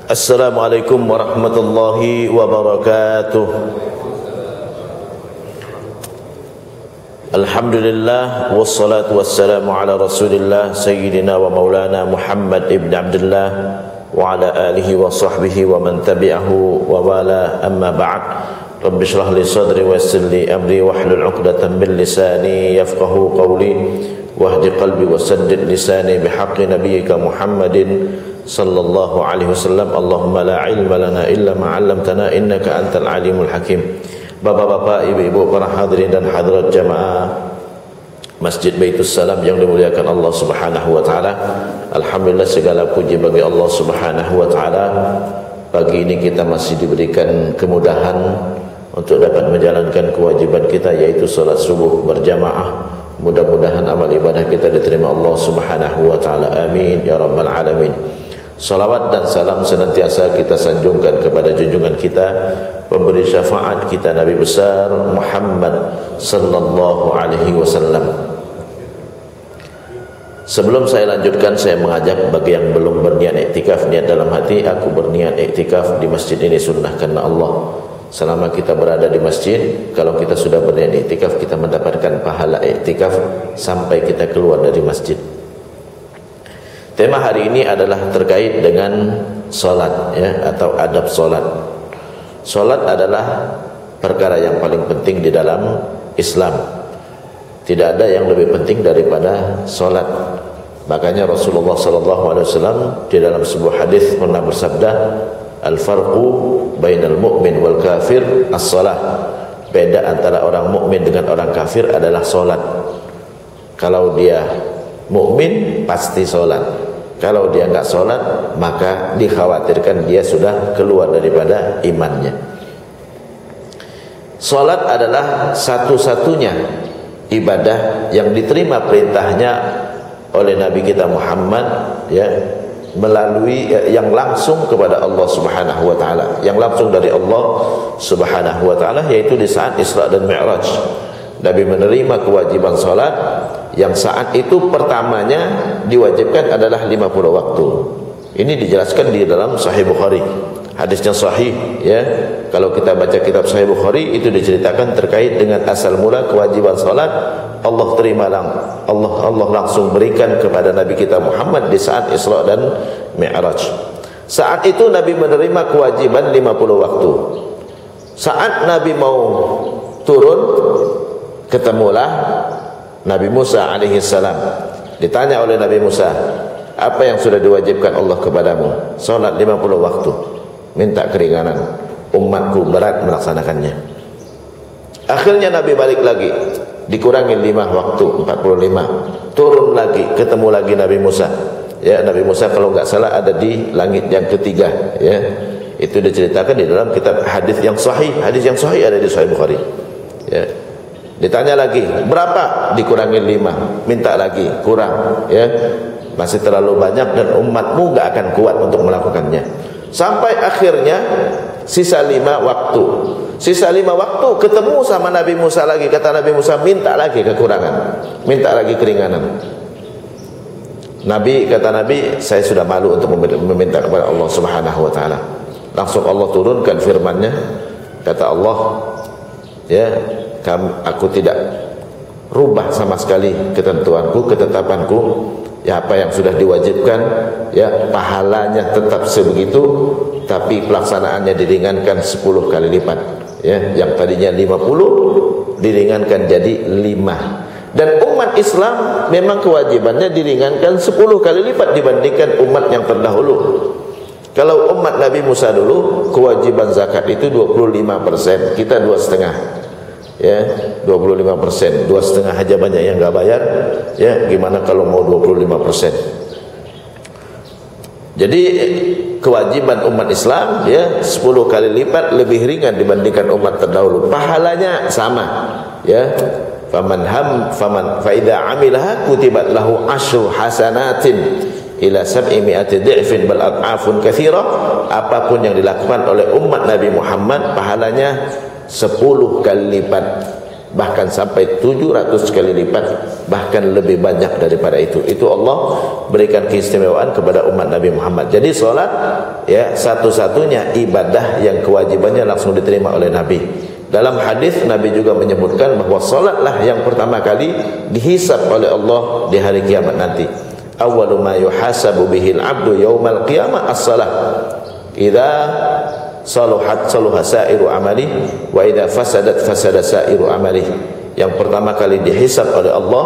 Assalamualaikum warahmatullahi wabarakatuh. Alhamdulillah wassalatu wassalamu ala Rasulillah sayyidina wa maulana Muhammad ibn Abdullah wa ala alihi wa sahbihi wa man tabi'ahu wa wala, amma ba'd. Rabbi shrah li sadri wa yassir li amri wahlul 'uqdatam min lisani yafqahu qawli wahdi qalbi wa saddid lisani bihaqqi nabiyyika Muhammadin sallallahu alaihi wasallam. Allahumma la ilma lana illa ma 'allamtana innaka antal alimul hakim. Bapak-bapak, ibu-ibu, para hadirin dan hadirat jamaah Masjid Baitus Salam yang dimuliakan Allah Subhanahu wa taala. Alhamdulillah, segala puji bagi Allah Subhanahu wa taala. Pagi ini kita masih diberikan kemudahan untuk dapat menjalankan kewajiban kita, yaitu salat subuh berjamaah. Mudah-mudahan amal ibadah kita diterima Allah Subhanahu wa taala. Amin ya rabbal alamin. Salawat dan salam senantiasa kita sanjungkan kepada junjungan kita, pemberi syafaat kita, Nabi besar Muhammad sallallahu alaihi wasallam. Sebelum saya lanjutkan, saya mengajak bagi yang belum berniat iktikaf, niat dalam hati, aku berniat iktikaf di masjid ini sunnah karena Allah. Selama kita berada di masjid, kalau kita sudah berniat iktikaf, kita mendapatkan pahala iktikaf sampai kita keluar dari masjid. Tema hari ini adalah terkait dengan solat, ya, atau adab solat. Solat adalah perkara yang paling penting di dalam Islam. Tidak ada yang lebih penting daripada solat. Makanya Rasulullah SAW di dalam sebuah hadis pernah bersabda, al-farqu bainal mu'min wal kafir as-salah. Beda antara orang mukmin dengan orang kafir adalah solat. Kalau dia mukmin pasti solat. Kalau dia enggak solat, maka dikhawatirkan dia sudah keluar daripada imannya. Solat adalah satu-satunya ibadah yang diterima perintahnya oleh Nabi kita Muhammad, ya, melalui yang langsung kepada Allah Subhanahu wa taala, yang langsung dari Allah Subhanahu wa taala, yaitu di saat Isra dan Mi'raj. Nabi menerima kewajiban salat yang saat itu pertamanya diwajibkan adalah 50 waktu. Ini dijelaskan di dalam Sahih Bukhari. Hadisnya sahih, ya. Kalau kita baca kitab Sahih Bukhari, itu diceritakan terkait dengan asal mula kewajiban salat. Allah terima Allah langsung berikan kepada Nabi kita Muhammad di saat Isra dan Mi'raj. Saat itu Nabi menerima kewajiban 50 waktu. Saat Nabi mau turun, ketemulah Nabi Musa alaihi salam. Ditanya oleh Nabi Musa, apa yang sudah diwajibkan Allah kepadamu? Salat 50 waktu. Minta keringanan, umatku berat melaksanakannya. Akhirnya Nabi balik lagi, dikurangi 5 waktu, 45. Turun lagi, ketemu lagi Nabi Musa. Ya, Nabi Musa kalau enggak salah ada di langit yang ketiga, ya. Itu diceritakan di dalam kitab hadis yang sahih. Hadis yang sahih ada di Sahih Bukhari. Ya. Ditanya lagi, berapa? Dikurangi 5. Minta lagi, kurang, ya. Masih terlalu banyak dan umatmu enggak akan kuat untuk melakukannya. Sampai akhirnya sisa 5 waktu. Sisa 5 waktu ketemu sama Nabi Musa lagi. Kata Nabi Musa, minta lagi kekurangan, minta lagi keringanan. Kata Nabi, saya sudah malu untuk meminta kepada Allah Subhanahu wa taala. Langsung Allah turunkan firman-Nya. Kata Allah, ya, aku tidak rubah sama sekali ketentuanku, ketetapanku. Ya, apa yang sudah diwajibkan, ya, pahalanya tetap sebegitu, tapi pelaksanaannya diringankan 10 kali lipat. Ya, yang tadinya 50 diringankan jadi 5. Dan umat Islam memang kewajibannya diringankan 10 kali lipat dibandingkan umat yang terdahulu. Kalau umat Nabi Musa dulu, kewajiban zakat itu 25%, kita 2,5%. Ya, 25%, 2,5 aja banyak yang enggak bayar. Ya, gimana kalau mau 25%? Jadi kewajiban umat Islam, ya, 10 kali lipat lebih ringan dibandingkan umat terdahulu. Pahalanya sama, ya. Fa idza 'amilaha kutibat lahu 10 hasanatin ila 700 dhi'fin bal ad'afun katsira. Apapun yang dilakukan oleh umat Nabi Muhammad, pahalanya 10 kali lipat bahkan sampai 700 kali lipat, bahkan lebih banyak daripada itu. Itu Allah berikan keistimewaan kepada umat Nabi Muhammad. Jadi salat ya satu-satunya ibadah yang kewajibannya langsung diterima oleh Nabi. Dalam hadis Nabi juga menyebutkan bahwa salatlah yang pertama kali dihisab oleh Allah di hari kiamat nanti. Awwalu ma yuhasabu bihil abdu yaumal qiyamah as-salah. Idza saluhat saluha sa'iru amali wa idza fasadat fasada sa'iru amali. Yang pertama kali dihisab oleh Allah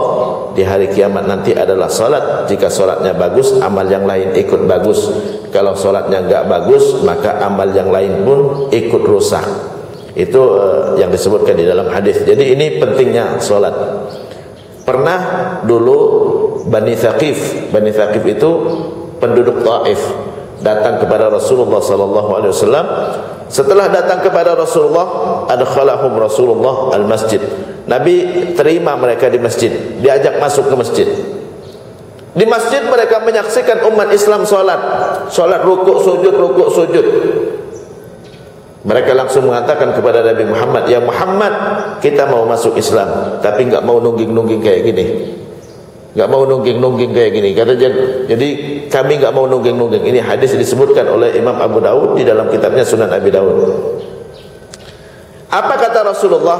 di hari kiamat nanti adalah salat. Jika salatnya bagus, amal yang lain ikut bagus. Kalau salatnya enggak bagus, maka amal yang lain pun ikut rusak. Itu yang disebutkan di dalam hadis. Jadi ini pentingnya salat. Pernah dulu Bani Thaqif itu penduduk Taif datang kepada Rasulullah sallallahu alaihi wasallam. Setelah datang kepada Rasulullah, adkhalahum Rasulullah al-masjid. Nabi terima mereka di masjid, diajak masuk ke masjid. Di masjid mereka menyaksikan umat Islam salat rukuk sujud. Mereka langsung mengatakan kepada Nabi Muhammad, "Ya Muhammad, kita mau masuk Islam, tapi enggak mau nungging-nungging kayak gini." Enggak mau nungging-nungging kayak gini. Kata jadi kami enggak mau nungging-nungging. Ini hadis disebutkan oleh Imam Abu Daud di dalam kitabnya Sunan Abi Daud. Apa kata Rasulullah?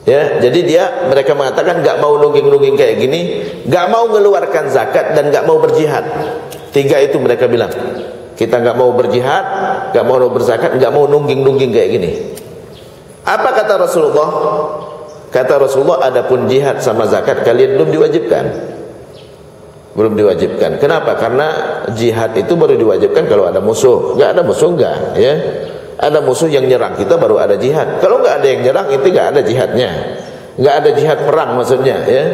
Ya, jadi mereka mengatakan enggak mau nungging-nungging kayak gini, enggak mau mengeluarkan zakat dan enggak mau berjihad. Tiga itu mereka bilang. Kita enggak mau berjihad, enggak mau berzakat, enggak mau nungging-nungging kayak gini. Apa kata Rasulullah? Kata Rasulullah, adapun jihad sama zakat kalian belum diwajibkan. Belum diwajibkan. Kenapa? Karena jihad itu baru diwajibkan kalau ada musuh. Enggak ada musuh enggak, ya. Ada musuh yang nyerang kita baru ada jihad. Kalau enggak ada yang nyerang itu enggak ada jihadnya. Enggak ada jihad perang maksudnya, ya.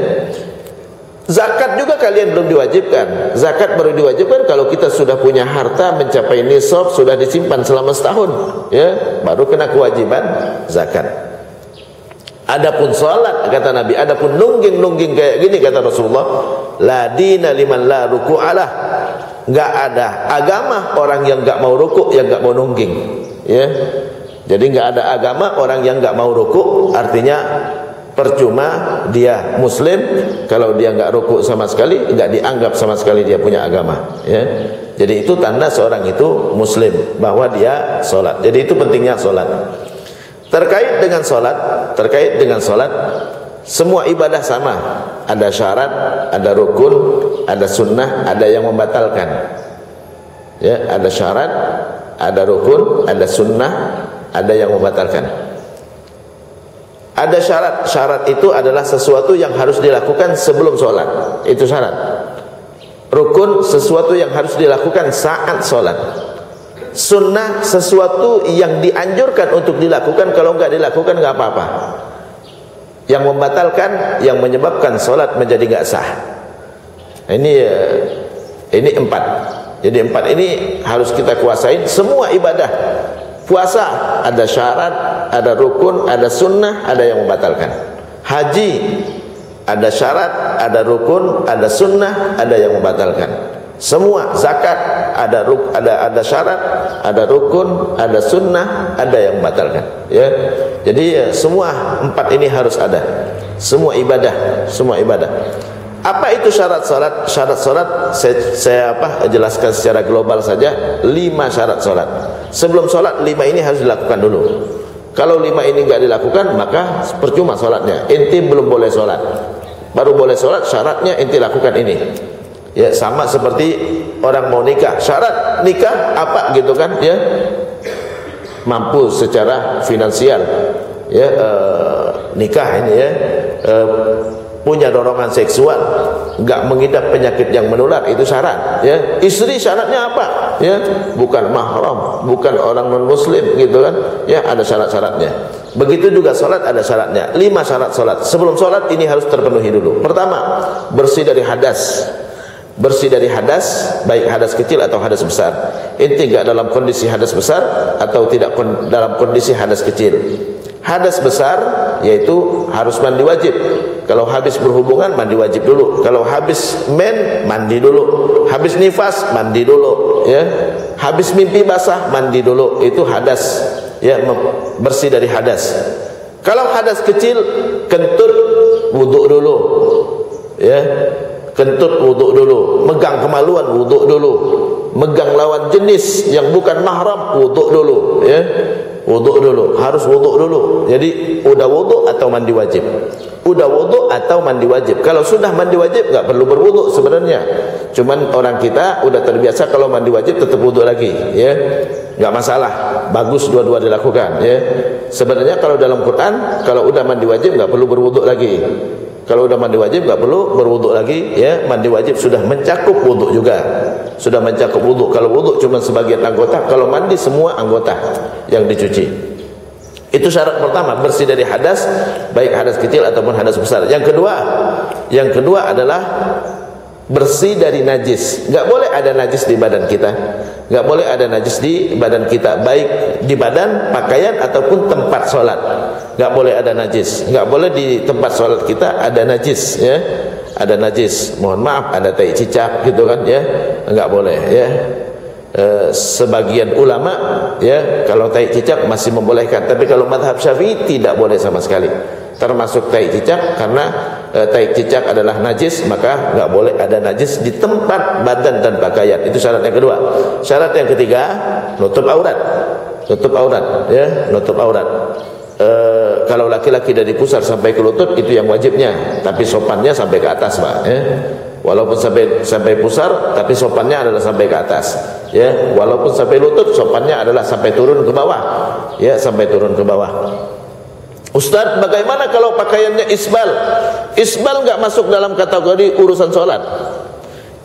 Zakat juga kalian belum diwajibkan. Zakat baru diwajibkan kalau kita sudah punya harta mencapai nisab, sudah disimpan selama setahun, ya, baru kena kewajiban zakat. Adapun salat, kata Nabi, adapun nungging-nungging kayak gini, kata Rasulullah, la dina liman la ruku'alah. Enggak ada agama orang yang enggak mau rukuk, yang enggak mau nungging, ya. Jadi enggak ada agama orang yang enggak mau rukuk, artinya percuma dia muslim kalau dia enggak rukuk sama sekali, enggak dianggap sama sekali dia punya agama, ya. Jadi itu tanda seorang itu muslim, bahwa dia salat. Jadi itu pentingnya salat. Terkait dengan salat, semua ibadah sama. Ada syarat, ada rukun, ada sunnah, ada yang membatalkan. Ya, ada syarat, ada rukun, ada sunnah, ada yang membatalkan. Ada syarat itu adalah sesuatu yang harus dilakukan sebelum salat. Itu syarat. Rukun sesuatu yang harus dilakukan saat salat. Sunnah sesuatu yang dianjurkan untuk dilakukan, kalau enggak dilakukan enggak apa-apa. Yang membatalkan, yang menyebabkan salat menjadi enggak sah. Ini 4. Jadi 4 ini harus kita kuasain semua ibadah. Puasa ada syarat, ada rukun, ada sunnah, ada yang membatalkan. Haji ada syarat, ada rukun, ada sunnah, ada yang membatalkan. Semua zakat ada syarat, ada rukun, ada sunnah, ada yang membatalkan, ya. Jadi semua 4 ini harus ada. Semua ibadah. Apa itu syarat salat? Syarat salat saya jelaskan secara global saja. 5 syarat salat. Sebelum salat 5 ini harus dilakukan dulu. Kalau 5 ini enggak dilakukan, maka percuma salatnya. Inti belum boleh salat. Baru boleh salat, syaratnya inti lakukan ini. Ya, sama seperti orang mau nikah. Syarat nikah apa gitu kan, ya? Mampu secara finansial, ya, nikah ini, ya, punya dorongan seksual, enggak mengidap penyakit yang menular, itu syarat, ya. Istri syaratnya apa? Ya, bukan mahram, bukan orang non muslim gitu kan. Ya, ada syarat-syaratnya. Begitu juga salat ada syaratnya. 5 syarat salat. Sebelum salat ini harus terpenuhi dulu. Pertama, bersih dari hadas. Bersih dari hadas, baik hadas kecil atau hadas besar. Inti enggak dalam kondisi hadas besar atau tidak dalam kondisi hadas kecil. Hadas besar yaitu harus mandi wajib. Kalau habis berhubungan mandi wajib dulu. Kalau habis mandi dulu. Habis nifas mandi dulu, ya. Habis mimpi basah mandi dulu. Itu hadas, ya, bersih dari hadas. Kalau hadas kecil, kentut wuduk dulu, ya, kentut wuduk dulu, megang kemaluan wuduk dulu, megang lawan jenis yang bukan mahram wuduk dulu, ya, wuduk dulu, harus wuduk dulu. Jadi udah wuduk atau mandi wajib, udah wuduk atau mandi wajib. Kalau sudah mandi wajib nggak perlu berwuduk sebenarnya, cuman orang kita udah terbiasa kalau mandi wajib tetap wuduk lagi, ya, nggak masalah, bagus dua-dua dilakukan, ya. Sebenarnya kalau dalam Quran, kalau udah mandi wajib nggak perlu berwuduk lagi. Kalau udah mandi wajib nggak perlu berwuduk lagi, ya. Mandi wajib sudah mencakup wuduk juga, sudah mencakup wuduk. Kalau wuduk cuma sebagian anggota, kalau mandi semua anggota yang dicuci. Itu syarat pertama, bersih dari hadas, baik hadas kecil ataupun hadas besar. Yang kedua adalah bersih dari najis. Nggak boleh ada najis di badan kita, nggak boleh ada najis di badan kita, baik di badan, pakaian ataupun tempat sholat. Nggak boleh ada najis, nggak boleh di tempat sholat kita ada najis, ya, ada najis. Mohon maaf, ada tai cicak gitu kan, ya, nggak boleh, ya. Sebagian ulama, ya, kalau tai cicak masih membolehkan, tapi kalau mazhab Syafi'i tidak boleh sama sekali, termasuk tai cicak, karena tai cicak adalah najis, maka nggak boleh ada najis di tempat badan dan pakaian. Itu syarat yang kedua. Syarat yang ketiga, nutup aurat, ya, nutup aurat. Kalau laki-laki dari pusar sampai ke lutut itu yang wajibnya, tapi sopannya sampai ke atas, Pak, ya. Walaupun sampai pusar, tapi sopannya adalah sampai ke atas, ya. Walaupun sampai lutut, sopannya adalah sampai turun ke bawah, ya, sampai turun ke bawah. Ustaz, bagaimana kalau pakaiannya isbal? Isbal nggak masuk dalam kategori urusan sholat.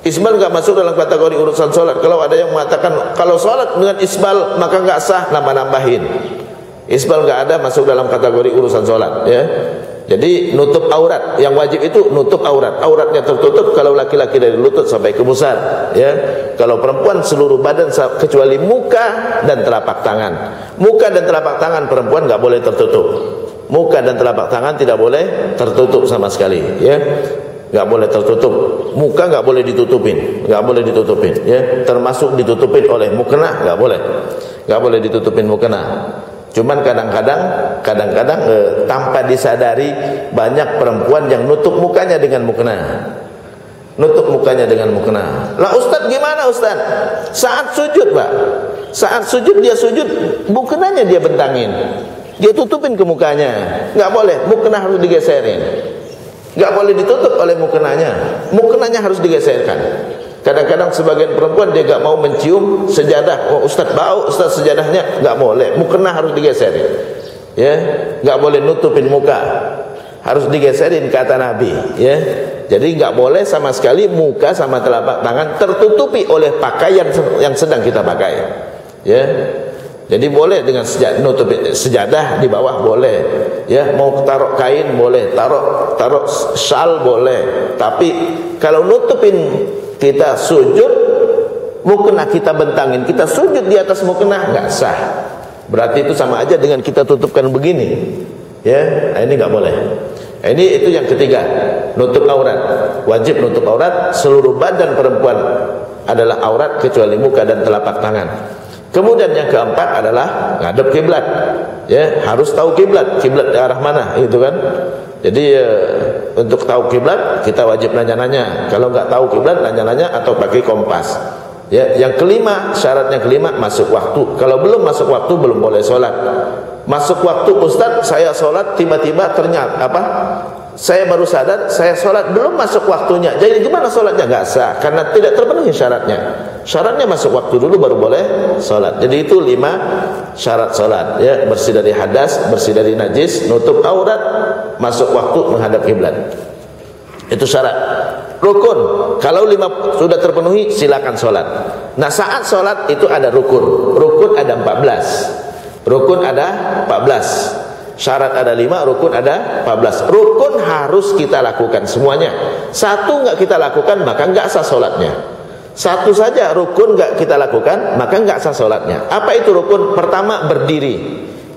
Isbal nggak masuk dalam kategori urusan sholat. Kalau ada yang mengatakan kalau sholat dengan isbal maka nggak sah, nambah-nambahin. Isbal nggak ada masuk dalam kategori urusan sholat, ya. Jadi nutup aurat, yang wajib itu nutup aurat. Auratnya tertutup kalau laki-laki dari lutut sampai ke pusar, ya. Kalau perempuan seluruh badan kecuali muka dan telapak tangan. Muka dan telapak tangan perempuan nggak boleh tertutup. Muka dan telapak tangan tidak boleh tertutup sama sekali, ya, nggak boleh tertutup. Muka nggak boleh ditutupin, nggak boleh ditutupin, ya, termasuk ditutupin oleh mukena, nggak boleh ditutupin mukena. Cuman kadang-kadang tanpa disadari banyak perempuan yang nutup mukanya dengan mukena, Lah Ustaz, gimana Ustaz? Saat sujud, Pak, saat sujud dia sujud, mukenanya dia bentangin, dia tutupin ke mukanya, nggak boleh. Mukena harus digeserin, nggak boleh ditutup oleh mukenanya harus digeserkan. Kadang-kadang sebagian perempuan dia nggak mau mencium sejadah. Oh Ustaz, bau Ustaz sejadahnya, nggak boleh. Mukena harus digeserin, ya, nggak boleh nutupin muka, harus digeserin kata Nabi, ya. Jadi nggak boleh sama sekali muka sama telapak tangan tertutupi oleh pakaian yang sedang kita pakai, ya. Jadi boleh dengan nutup sejadah di bawah boleh, ya, mau taruh kain boleh, taruh syal boleh. Tapi kalau nutupin kita sujud, mukena kita bentangin, kita sujud di atas mukena, nggak sah. Berarti itu sama aja dengan kita tutupkan begini, ya. Ini nggak boleh. Itu yang ketiga, nutup aurat. Wajib nutup aurat. Seluruh badan perempuan adalah aurat kecuali muka dan telapak tangan. Kemudian yang keempat adalah ngadep kiblat, ya, harus tahu kiblat ke arah mana, itu kan. Jadi untuk tahu kiblat kita wajib nanya-nanya. Kalau nggak tahu kiblat, nanya-nanya atau pakai kompas. Ya, yang kelima, syaratnya kelima, masuk waktu. Kalau belum masuk waktu belum boleh sholat. Masuk waktu, Ustaz, saya sholat tiba-tiba ternyata saya baru sadar saya sholat belum masuk waktunya. Jadi gimana sholatnya? Nggak sah karena tidak terpenuhi syaratnya. Syaratnya masuk waktu dulu baru boleh sholat. Jadi itu 5 syarat sholat, ya, bersih dari hadas, bersih dari najis, nutup aurat, masuk waktu, menghadap kiblat. Itu syarat. Rukun, kalau 5 sudah terpenuhi silakan sholat. Nah saat sholat itu ada rukun. Rukun ada 14. Rukun ada 14. Syarat ada 5, rukun ada 14. Rukun harus kita lakukan semuanya. Satu nggak kita lakukan maka nggak sah sholatnya. Satu saja rukun nggak kita lakukan maka nggak sah sholatnya. Apa itu rukun? Pertama, berdiri,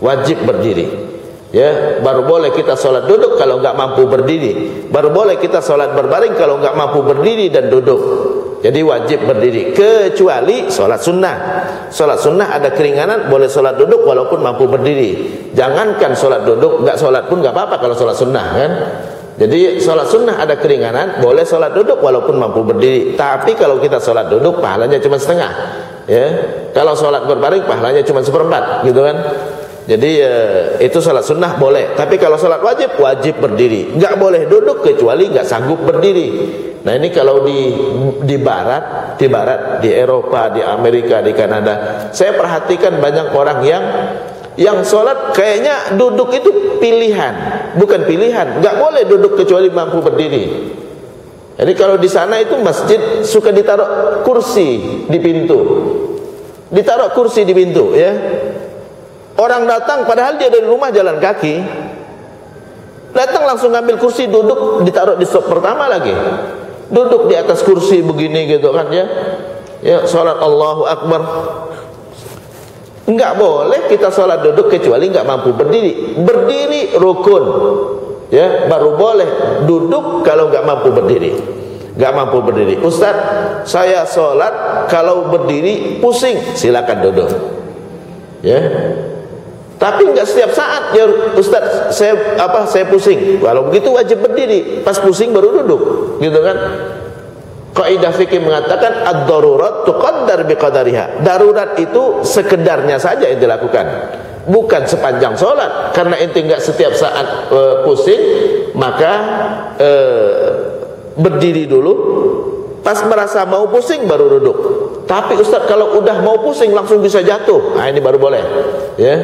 wajib berdiri, ya. Baru boleh kita sholat duduk kalau nggak mampu berdiri. Baru boleh kita sholat berbaring kalau nggak mampu berdiri dan duduk. Jadi wajib berdiri, kecuali sholat sunnah. Sholat sunnah ada keringanan, boleh sholat duduk walaupun mampu berdiri. Jangankan sholat duduk, nggak sholat pun nggak apa-apa kalau sholat sunnah kan. Jadi sholat sunnah ada keringanan, boleh sholat duduk walaupun mampu berdiri. Tapi kalau kita sholat duduk, pahalanya cuma setengah. Ya, kalau sholat berbaring, pahalanya cuma 1/4, gitu kan. Jadi itu sholat sunnah boleh. Tapi kalau sholat wajib, wajib berdiri. Nggak boleh duduk kecuali nggak sanggup berdiri. Nah ini kalau di barat, di Eropa, di Amerika, di Kanada, saya perhatikan banyak orang yang sholat kayaknya duduk itu pilihan, bukan pilihan. Nggak boleh duduk kecuali mampu berdiri. Jadi kalau di sana itu masjid suka ditaruh kursi di pintu, ya. Orang datang padahal dia dari rumah jalan kaki, datang langsung ngambil kursi, duduk, ditaruh di stop pertama lagi. Duduk di atas kursi begini gitu kan ya. Ya, sholat Allahu Akbar. Enggak boleh kita sholat duduk kecuali enggak mampu berdiri. Berdiri rukun. Ya, baru boleh duduk kalau enggak mampu berdiri. Enggak mampu berdiri. Ustaz, saya sholat kalau berdiri pusing, silakan duduk. Ya. Tapi enggak setiap saat ya Ustaz, saya pusing. Kalau begitu wajib berdiri, pas pusing baru duduk, gitu kan? Kaidah fikih mengatakan ad-darurat tuqaddar biqadariha. Darurat itu sekedarnya saja yang dilakukan, bukan sepanjang sholat. Karena ente enggak setiap saat pusing, maka berdiri dulu, pas merasa mau pusing baru duduk. Tapi Ustaz kalau udah mau pusing langsung bisa jatuh, nah ini baru boleh, ya.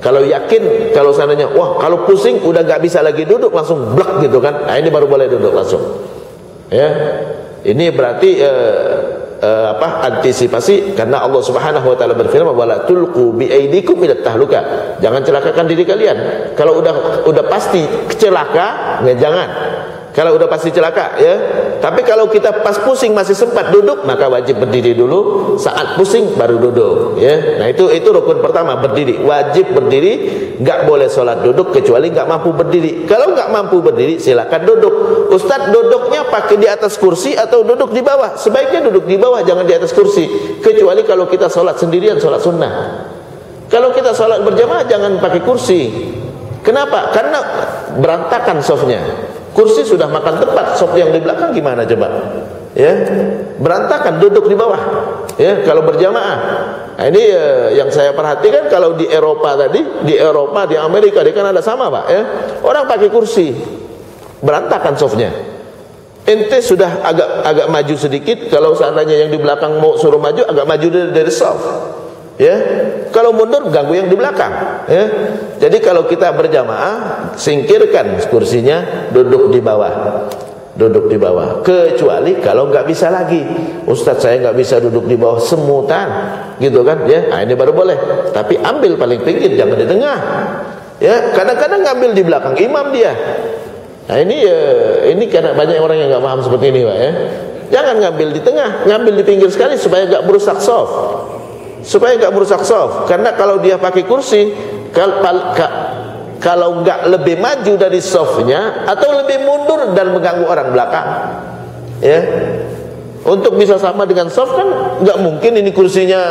Kalau yakin, kalau seandainya, wah kalau pusing udah nggak bisa lagi duduk, langsung blek gitu kan, nah ini baru boleh duduk langsung. Ya, ini berarti antisipasi, karena Allah Subhanahu Wa Taala berfirman, wala tulqu bi aidikum ila tahluka. Jangan celakakan diri kalian. Kalau udah pasti celaka, ya jangan. Kalau udah pasti celaka, ya. Tapi kalau kita pas pusing masih sempat duduk, maka wajib berdiri dulu. Saat pusing baru duduk, ya. Nah itu rukun pertama, berdiri. Wajib berdiri, nggak boleh sholat duduk kecuali nggak mampu berdiri. Kalau nggak mampu berdiri, silakan duduk. Ustadz, duduknya pakai di atas kursi atau duduk di bawah? Sebaiknya duduk di bawah, jangan di atas kursi. Kecuali kalau kita sholat sendirian, sholat sunnah. Kalau kita sholat berjamaah, jangan pakai kursi. Kenapa? Karena berantakan softnya. Kursi sudah makan tempat, sop yang di belakang gimana coba? Ya, berantakan, duduk di bawah. Ya, kalau berjamaah. Nah, ini yang saya perhatikan kalau di Eropa tadi, di Amerika, di Kanada sama Pak. Ya, orang pakai kursi, berantakan sofnya. Ente sudah agak maju sedikit, kalau seandainya yang di belakang mau suruh maju, agak maju dari sof. Ya, kalau mundur ganggu yang di belakang. Ya, jadi kalau kita berjamaah, singkirkan kursinya, duduk di bawah, kecuali kalau nggak bisa lagi, Ustadz saya nggak bisa duduk di bawah, semutan, gitu kan? Ya, nah ini baru boleh. Tapi ambil paling pinggir, jangan di tengah. Ya, kadang-kadang ngambil di belakang imam dia. Nah ini karena banyak orang yang nggak paham seperti ini, Pak. Ya, jangan ngambil di tengah, ngambil di pinggir sekali supaya nggak merusak sof. Karena kalau dia pakai kursi, kalau nggak lebih maju dari softnya atau lebih mundur dan mengganggu orang belakang, ya, untuk bisa sama dengan soft kan nggak mungkin. Ini kursinya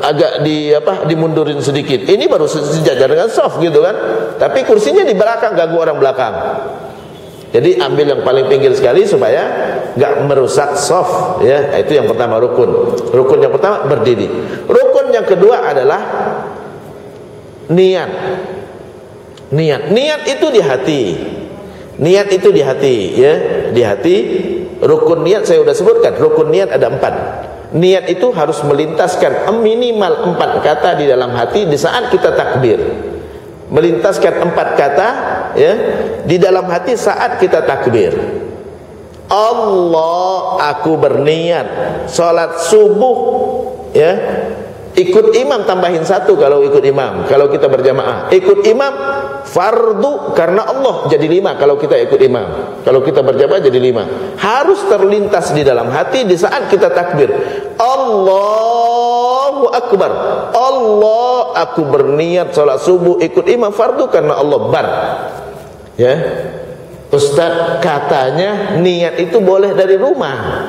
agak dimundurin sedikit, ini baru sejajar dengan soft gitu kan, tapi kursinya di belakang, ganggu orang belakang. Jadi ambil yang paling pinggir sekali supaya nggak merusak soft, ya. Itu yang pertama, rukun yang pertama berdiri. Rukun yang kedua adalah niat itu di hati, ya, di hati. Rukun niat saya sudah sebutkan, rukun niat ada 4. Niat itu harus melintaskan minimal 4 kata di dalam hati di saat kita takbir. Melintaskan 4 kata, ya, di dalam hati saat kita takbir. Allah, aku berniat sholat subuh, ya. Ikut imam tambahin 1 kalau ikut imam. Kalau kita berjamaah, ikut imam fardu karena Allah jadi 5 kalau kita ikut imam. Kalau kita berjamaah jadi 5. Harus terlintas di dalam hati di saat kita takbir. Allahu Akbar. Allah, aku berniat sholat subuh ikut imam fardu karena Allah bar. Ya. Ustaz, katanya niat itu boleh dari rumah.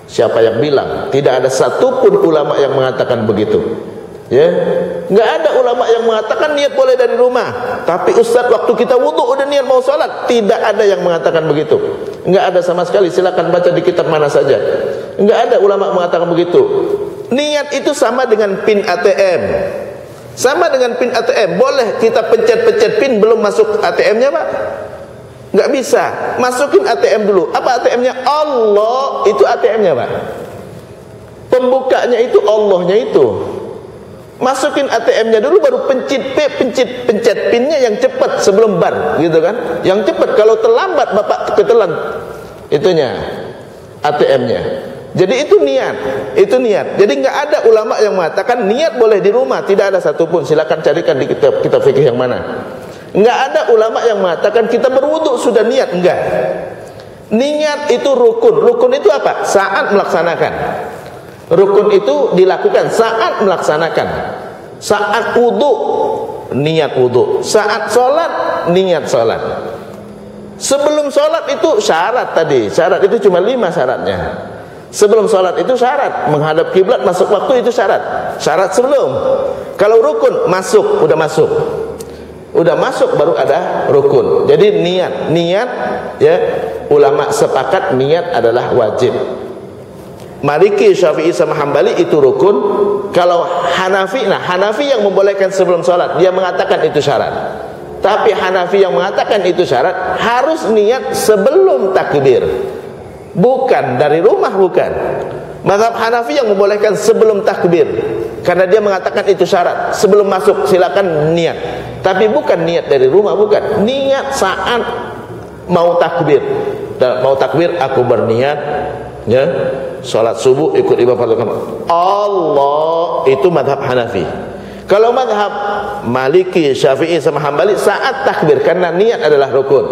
Siapa yang bilang? Tidak ada satupun ulama yang mengatakan begitu. Ya, nggak ada ulama yang mengatakan niat boleh dari rumah. Tapi Ustaz, waktu kita wudu udah niat mau sholat, tidak ada yang mengatakan begitu. Nggak ada sama sekali. Silakan baca di kitab mana saja. Nggak ada ulama mengatakan begitu. Niat itu sama dengan pin ATM. Sama dengan pin ATM. Boleh kita pencet-pencet pin belum masuk ATM-nya, Pak? Nggak bisa. Masukin ATM dulu. Apa ATM-nya? Allah. Itu ATM-nya, Pak. Pembukanya itu Allahnya itu. Masukin ATM-nya dulu, baru pencet pinnya yang cepat sebelum bar, gitu kan? Yang cepat. Kalau terlambat Bapak ketelan itunya ATM-nya. Jadi itu niat. Jadi nggak ada ulama yang mengatakan niat boleh di rumah, tidak ada satupun. Silakan carikan di kitab fikih yang mana. Nggak ada ulama yang mengatakan kita berwudu sudah niat, enggak. Niat itu rukun. Rukun itu apa? Saat melaksanakan. Rukun itu dilakukan saat melaksanakan. Saat wudu, niat wudu. Saat sholat, niat sholat. Sebelum sholat itu syarat tadi. Syarat itu cuma 5 syaratnya. Sebelum sholat itu syarat. Menghadap kiblat masuk waktu itu syarat. Syarat sebelum. Kalau rukun masuk, udah masuk. Udah masuk baru ada rukun. Jadi niat ya, ulama sepakat niat adalah wajib. Maliki, Syafi'i sama Hambali itu rukun. Kalau Hanafi, Hanafi yang membolehkan sebelum sholat, dia mengatakan itu syarat. Tapi Hanafi yang mengatakan itu syarat, harus niat sebelum takbir. Bukan dari rumah, bukan. Mazhab Hanafi yang membolehkan sebelum takbir, karena dia mengatakan itu syarat. Sebelum masuk silakan niat. Tapi bukan niat dari rumah, bukan. Niat saat mau takbir. Mau takbir aku berniat, ya, sholat subuh ikut ibadah fardu Allah, itu mazhab Hanafi. Kalau mazhab Maliki, Syafi'i sama Hambali saat takbir, karena niat adalah rukun.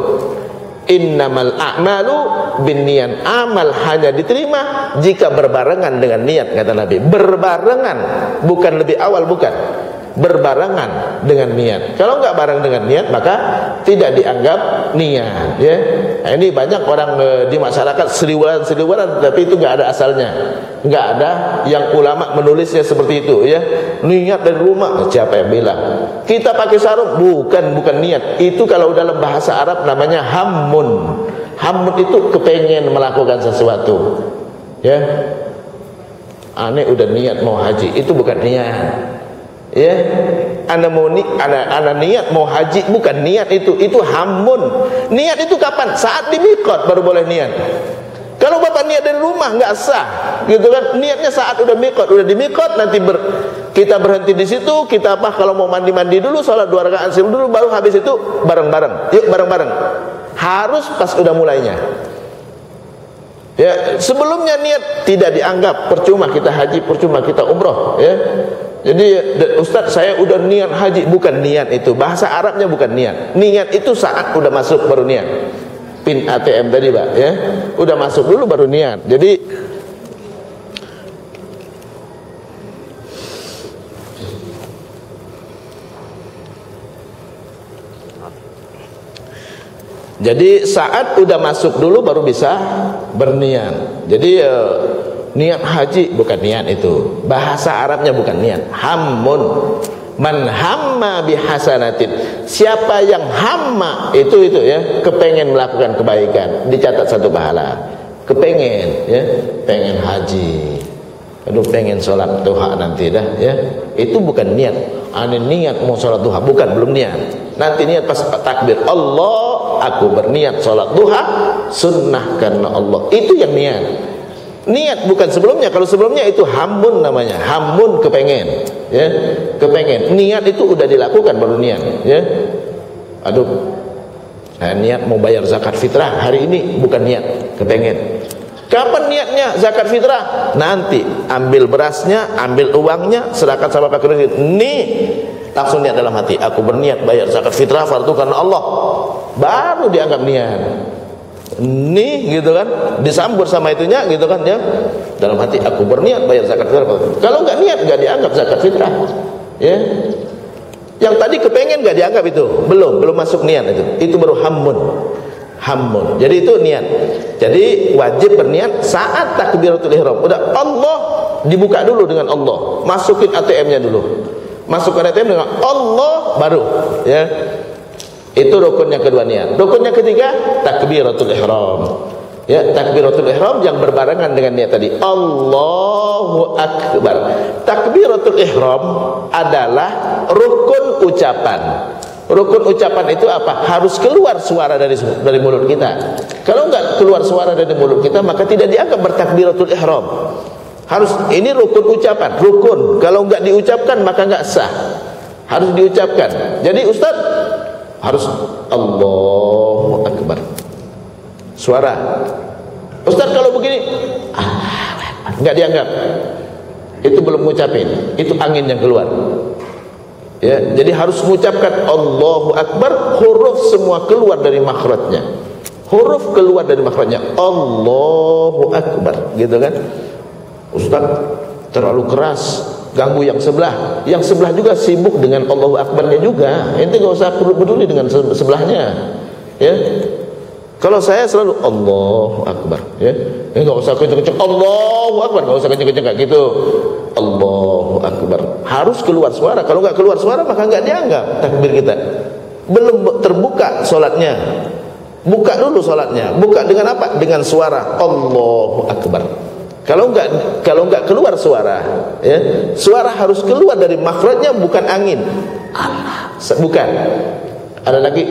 Innamal a'malu binniyat. Amal hanya diterima jika berbarengan dengan niat, kata Nabi. Berbarengan, bukan lebih awal, bukan. Berbarengan dengan niat. Kalau enggak bareng dengan niat, maka tidak dianggap niat, ya. Nah, ini banyak orang di masyarakat seliweran, tapi itu enggak ada asalnya. Enggak ada yang ulama menulisnya seperti itu, ya. Niat dari rumah, siapa yang bilang? Kita pakai sarung, bukan niat. Itu kalau dalam bahasa Arab namanya hammun. Hammun itu kepengen melakukan sesuatu, ya. Aneh udah niat mau haji, itu bukan niat. Ya, ana niat mau haji, bukan niat itu hammun. Niat itu kapan? Saat di miqat baru boleh niat. Kalau Bapak niat dari rumah nggak sah, gitu kan? Niatnya saat udah miqat, udah di miqat, nanti kita berhenti di situ, kita kalau mau mandi dulu, sholat 2 rakaat dulu, baru habis itu bareng-bareng. Yuk bareng-bareng. Harus pas udah mulainya. Ya, sebelumnya niat tidak dianggap, percuma kita haji, percuma kita umroh, ya. Jadi Ustaz, saya udah niat haji, bukan niat itu. Bahasa Arabnya bukan niat. Niat itu saat udah masuk baru niat. Pin ATM tadi, Pak, ya. Udah masuk dulu baru niat. Jadi saat udah masuk dulu baru bisa berniat. Jadi niat haji bukan niat itu. Bahasa Arabnya bukan niat. Hammun. Man hamma bihasanatin. Siapa yang hamma itu ya, kepengen melakukan kebaikan, dicatat 1 pahala. Kepengen, ya, pengen haji. Aduh, pengen sholat duha nanti dah, ya. Itu bukan niat. Ane niat mau sholat duha, bukan, belum niat. Nanti niat pas takbir, Allah, aku berniat sholat duha sunnah karena Allah. Itu yang niat. Niat bukan sebelumnya. Kalau sebelumnya itu hammun namanya. Hammun kepengen, ya. Kepengen. Niat itu udah dilakukan baru niat, ya. Aduh, saya niat mau bayar zakat fitrah hari ini, bukan niat, kepengen. Kapan niatnya zakat fitrah? Nanti ambil berasnya, ambil uangnya, serahkan sama Pak Kredit. Nih, langsung niat dalam hati, aku berniat bayar zakat fitrah fardu karena Allah. Baru dianggap niat. Nih, gitu kan, disambut sama itunya, gitu kan, ya. Dalam hati aku berniat bayar zakat fitrah. Kalau nggak niat nggak dianggap zakat fitrah, ya. Yang tadi kepengen nggak dianggap itu, belum masuk niat itu baru hammun. hammun. Jadi itu niat. Jadi wajib berniat saat takbiratul ihram. Udah Allah dibuka dulu dengan Allah. Masukin ATM-nya dulu. Masukkan ATM dengan Allah baru, ya. Itu rukun yang kedua niat. Rukun yang ketiga takbiratul ihram. Ya, takbiratul ihram yang berbarengan dengan niat tadi. Allahu akbar. Takbiratul ihram adalah rukun ucapan. Rukun ucapan itu apa? Harus keluar suara dari mulut kita. Kalau enggak keluar suara dari mulut kita, maka tidak dianggap bertakbiratul ihram. Harus, ini rukun ucapan, rukun. Kalau enggak diucapkan maka enggak sah. Harus diucapkan. Jadi Ustaz harus Allahu akbar. Suara. Ustaz kalau begini enggak dianggap. Itu belum ngucapin. Itu angin yang keluar. Ya, jadi harus mengucapkan Allahu Akbar, huruf semua keluar dari makhrajnya. Huruf keluar dari makhrajnya. Allahu Akbar, gitu kan? Ustaz terlalu keras, ganggu yang sebelah. Yang sebelah juga sibuk dengan Allahu Akbarnya juga. Ente enggak usah peduli dengan sebelahnya. Ya. Kalau saya selalu Allahu Akbar, ya. Enggak usah kenceng-kenceng Allahu Akbar, enggak usah kenceng-kenceng kayak gitu. Allahu Akbar. Harus keluar suara. Kalau enggak keluar suara maka enggak dianggap takbir kita. Belum terbuka salatnya. Buka dulu salatnya. Buka dengan apa? Dengan suara Allahu Akbar. Kalau enggak keluar suara, ya. Suara harus keluar dari makhrajnya, bukan angin. Bukan. Ada lagi?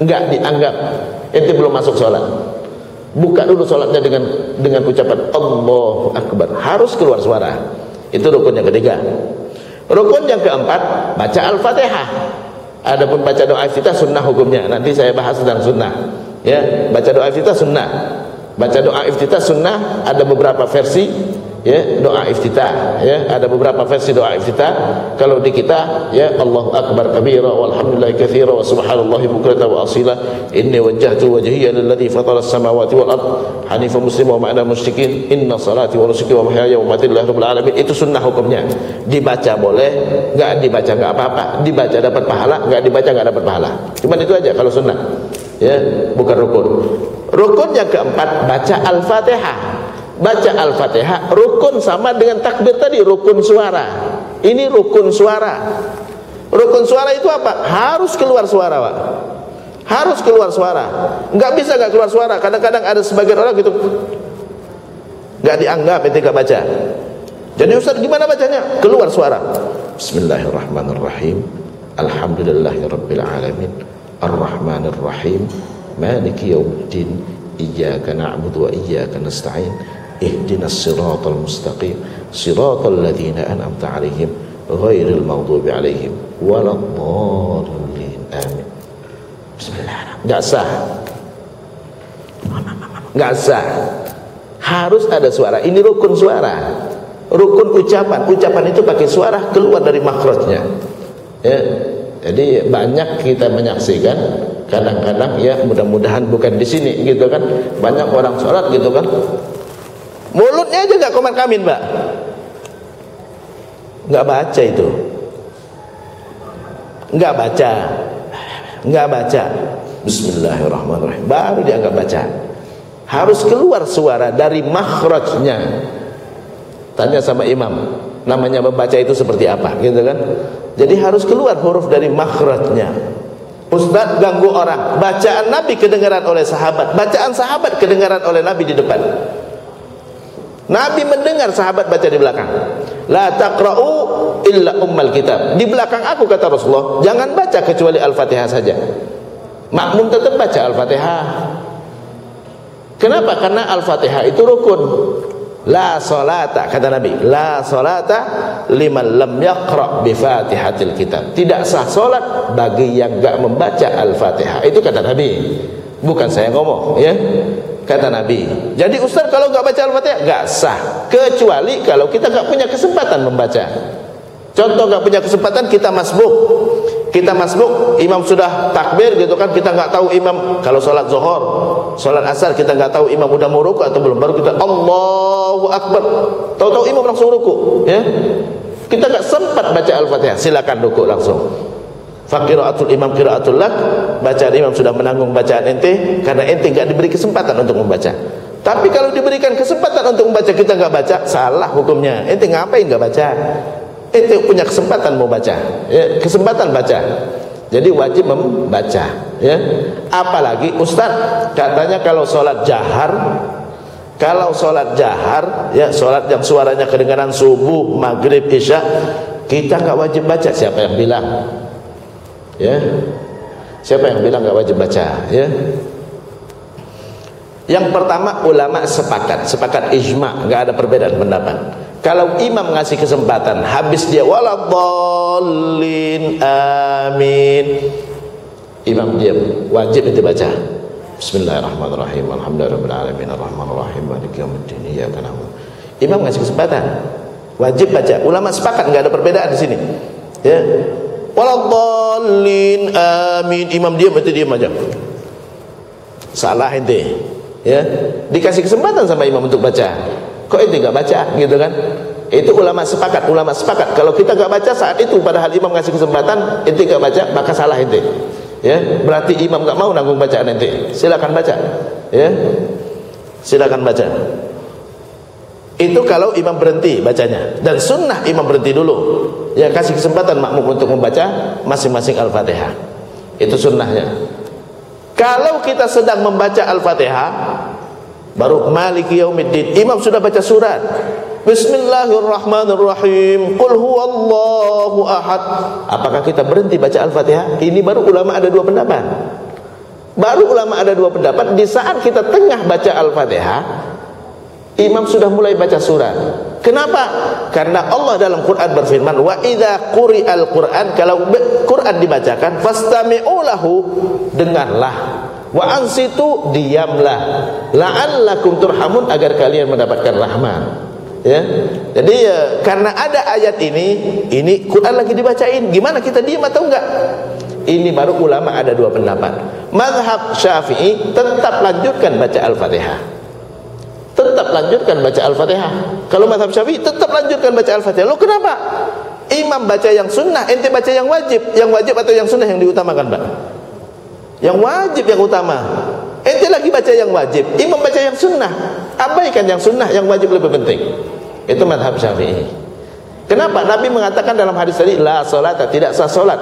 Enggak dianggap. Ente belum masuk salat. Buka dulu salatnya dengan ucapan Allahu Akbar. Harus keluar suara. Itu rukun yang ketiga. Rukun yang keempat, baca Al-Fatihah. Adapun baca doa iftitah sunnah hukumnya. Nanti saya bahas tentang sunnah. Ya, baca doa iftitah sunnah. Baca doa iftitah sunnah, ada beberapa versi, ya, doa iftitah, ya, ada beberapa versi doa iftitah. Kalau di kita, ya, Allahu akbar kabira walhamdulillahi katsira wa subhanallahi bukratan wa asila, inni wajjahtu wajhiya lilladzi fatara as-samawati wal ard hanifan musliman wa ma'ana musyrikin, inna salati wa nusuki wa mahyaya wa mamati lillahi rabbil alamin. Itu sunnah hukumnya. Dibaca boleh, enggak dibaca enggak apa-apa. Dibaca dapat pahala, enggak dibaca enggak dapat pahala. Cuma itu aja kalau sunnah. Ya, bukan rukun. Rukun yang keempat, baca Al-Fatihah. Baca Al-Fatihah rukun sama dengan takbir tadi, rukun suara. Ini rukun suara. Rukun suara itu apa? Harus keluar suara, Pak. Harus keluar suara. Enggak bisa enggak keluar suara. Kadang-kadang ada sebagian orang gitu, enggak dianggap ketika baca. Jadi Ustaz gimana bacanya? Keluar suara. Bismillahirrahmanirrahim. Alhamdulillahirabbil alamin. Ar-Rahmanir Rahim. Maliki yaumiddin. Iyyaka na'budu wa iyyaka nasta'in. Ihdinas siratal mustaqim. Siratal ladzina an'amta 'alaihim ghairil maghdubi 'alaihim waladdallin. Amin. Bismillahirrahmanirrahim. Enggak sah. Enggak sah. Harus ada suara. Ini rukun suara. Rukun ucapan. Ucapan itu pakai suara keluar dari makhrajnya. Ya. Jadi banyak kita menyaksikan, kadang-kadang, ya, mudah-mudahan bukan di sini gitu kan, banyak orang sholat gitu kan, mulutnya aja nggak komat kamin, Mbak, nggak baca itu, nggak baca Bismillahirrahmanirrahim, baru dia nggak baca. Harus keluar suara dari makhrajnya. Tanya sama imam, namanya membaca itu seperti apa gitu kan. Jadi harus keluar huruf dari makhrajnya. Ustaz ganggu orang, bacaan Nabi kedengaran oleh sahabat, bacaan sahabat kedengaran oleh Nabi di depan. Nabi mendengar sahabat baca di belakang. La taqra'u illa ummal kitab. Di belakang aku, kata Rasulullah, jangan baca kecuali Al-Fatihah saja. Makmum tetap baca Al-Fatihah. Kenapa? Karena Al-Fatihah itu rukun. La salata, kata Nabi, la salata liman lam yaqra' bi Fatihatil kitab. Tidak sah salat bagi yang enggak membaca Al-Fatihah. Itu kata Nabi. Bukan saya ngomong, ya. Kata Nabi. Jadi Ustaz kalau enggak baca Al-Fatihah enggak sah, kecuali kalau kita enggak punya kesempatan membaca. Contoh enggak punya kesempatan, kita masbuk. Kita masbuk, imam sudah takbir gitu kan, kita enggak tahu imam, kalau salat zuhur, salat asar kita enggak tahu imam udah mau ruku atau belum, baru kita Allahu Akbar. Tahu-tahu imam langsung ruku, ya. Kita enggak sempat baca Al-Fatihah, silakan ruku langsung. Faqiraatul imam qiraatul lak, bacaan imam sudah menanggung bacaan ente karena ente enggak diberi kesempatan untuk membaca. Tapi kalau diberikan kesempatan untuk membaca kita enggak baca, salah hukumnya. Ente ngapain enggak baca? Ente punya kesempatan mau baca, ya, kesempatan baca. Jadi wajib membaca, ya. Apalagi ustaz katanya kalau sholat jahar, ya, sholat yang suaranya kedengaran subuh, maghrib, isya, kita nggak wajib baca. Siapa yang bilang? Ya, siapa yang bilang nggak wajib baca? Ya. Yang pertama, ulama sepakat ijma, nggak ada perbedaan pendapat. Kalau imam ngasih kesempatan, habis dia waladhdallin amin, imam diam, wajib itu baca. Bismillahirrahmanirrahim, alhamdulillahirabbil alamin, arrahmanirrahim, maliki yaumiddin, iyyaka na'budu. Imam ngasih kesempatan, wajib baca. Ulama sepakat, nggak ada perbedaan di sini. Ya, waladhdallin amin, imam diam, itu diam aja. Salah ente. Ya, dikasih kesempatan sama imam untuk baca, kok ente nggak baca, gitu kan? Itu ulama sepakat. Kalau kita nggak baca saat itu, padahal imam ngasih kesempatan, ente nggak baca, maka salah ente. Ya, berarti imam nggak mau nanggung bacaan ente. Silakan baca. Ya, silakan baca. Itu kalau imam berhenti bacanya. Dan sunnah imam berhenti dulu. Ya, kasih kesempatan makmum untuk membaca masing-masing Al-Fatihah. Itu sunnahnya. Kalau kita sedang membaca Al-Fatihah, baru Maliki Yaumiddin, imam sudah baca surat Bismillahirrahmanirrahim, Qul huwallahu ahad, apakah kita berhenti baca Al-Fatihah? Ini baru ulama ada dua pendapat. Di saat kita tengah baca Al-Fatihah, imam sudah mulai baca surat. Kenapa? Karena Allah dalam Quran berfirman, wa idza quri'al Quran, kalau Quran dibacakan, fastami'u lahu, dengarlah, wa ansitu, diamlah, la'allakum turhamun, agar kalian mendapatkan rahmat. Ya. Jadi karena ada ayat ini Quran lagi dibacain, gimana kita diam atau enggak? Ini baru ulama ada dua pendapat. Mazhab Syafi'i tetap lanjutkan baca Al-Fatihah. Kalau mazhab Syafi'i tetap lanjutkan baca Al-Fatihah. Lo kenapa? Imam baca yang sunnah, ente baca yang wajib. Yang wajib atau yang sunnah yang diutamakan, Pak? Yang wajib yang utama. Ente lagi baca yang wajib, imam baca yang sunnah. Abaikan yang sunnah, yang wajib lebih penting. Itu mazhab Syafi'i. Kenapa? Nabi mengatakan dalam hadis tadi, la salata, tidak sah salat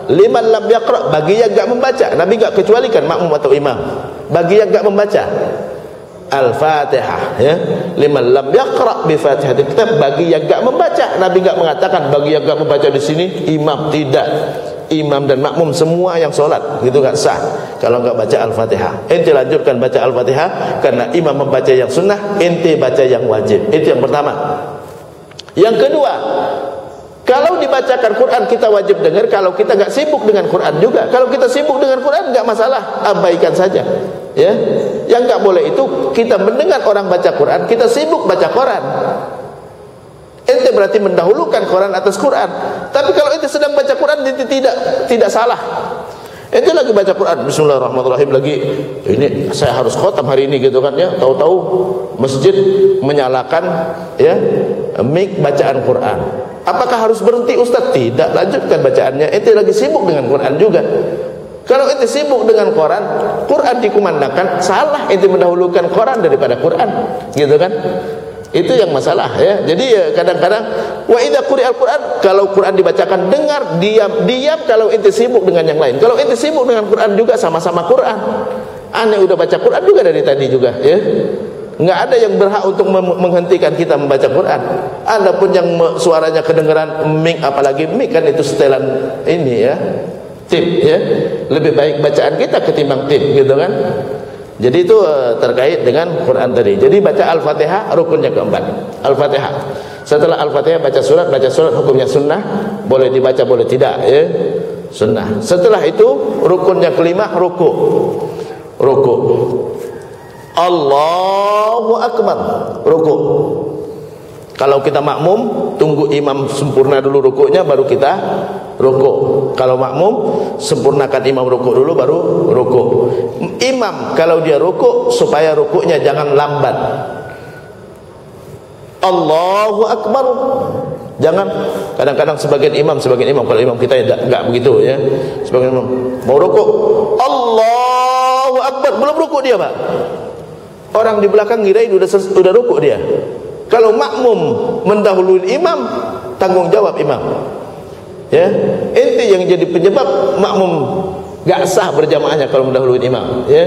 liman lam yaqra, bagi yang enggak membaca. Nabi enggak kecualikan makmum atau imam. Bagi yang enggak membaca Al-Fatihah, ya, liman lam yaqra bi Fatihatil Kitab, bagi yang enggak membaca. Nabi enggak mengatakan bagi yang enggak membaca di sini imam, tidak. Imam dan makmum semua yang sholat, gitu enggak sah kalau enggak baca Al-Fatihah. Ente lanjutkan baca Al-Fatihah karena imam membaca yang sunnah, ente baca yang wajib. Itu yang pertama. Yang kedua, kalau dibacakan Quran kita wajib dengar, kalau kita enggak sibuk dengan Quran juga. Kalau kita sibuk dengan Quran enggak masalah, abaikan saja. Ya, yang enggak boleh itu kita mendengar orang baca Quran, kita sibuk baca Quran. Ente berarti mendahulukan Quran atas Quran. Tapi kalau ente sedang baca Quran, ente tidak salah. Ente lagi baca Quran, Bismillahirrahmanirrahim, lagi ini saya harus khotam hari ini, gitu kan ya. Tahu-tahu masjid menyalakan ya mic bacaan Quran. Apakah harus berhenti Ustaz? Tidak, lanjutkan bacaannya. Ente lagi sibuk dengan Quran juga. Kalau ente sibuk dengan Quran dikumandangkan, salah ente mendahulukan Quran daripada Quran, gitu kan? Itu yang masalah, ya. Jadi kadang-kadang wa idza quri'al Quran, kalau Quran dibacakan dengar, diam kalau ente sibuk dengan yang lain. Kalau ente sibuk dengan Quran juga sama-sama Quran. Aneh udah baca Quran juga dari tadi juga, ya. Enggak ada yang berhak untuk menghentikan kita membaca Quran. Adapun yang suaranya kedengaran mic, apalagi mic kan itu setelan ini ya. Tip, ya. Lebih baik bacaan kita ketimbang tip, gitu kan? Jadi itu terkait dengan Quran tadi. Jadi baca Al-Fatihah rukunnya keempat. Al-Fatihah. Setelah Al-Fatihah baca surat hukumnya sunnah, boleh dibaca boleh tidak, ya. Sunnah. Setelah itu rukunnya kelima, ruku. Allahu Akbar, ruku. Kalau kita makmum, tunggu imam sempurna dulu rukunya, baru kita ruku. Kalau makmum, sempurnakan imam ruku dulu, baru ruku. Imam kalau dia ruku, supaya rukunya jangan lambat. Allahu Akbar, Jangan kadang-kadang sebagian imam kalau imam kita enggak begitu ya. Sebagian imam mau rukuk, Allahu Akbar, belum rukuk dia, Pak. Orang di belakang ngirain udah rukuk dia. Kalau makmum mendahului imam, tanggung jawab imam. Ya, ente yang jadi penyebab makmum enggak sah berjamaahnya kalau mendahului imam, ya.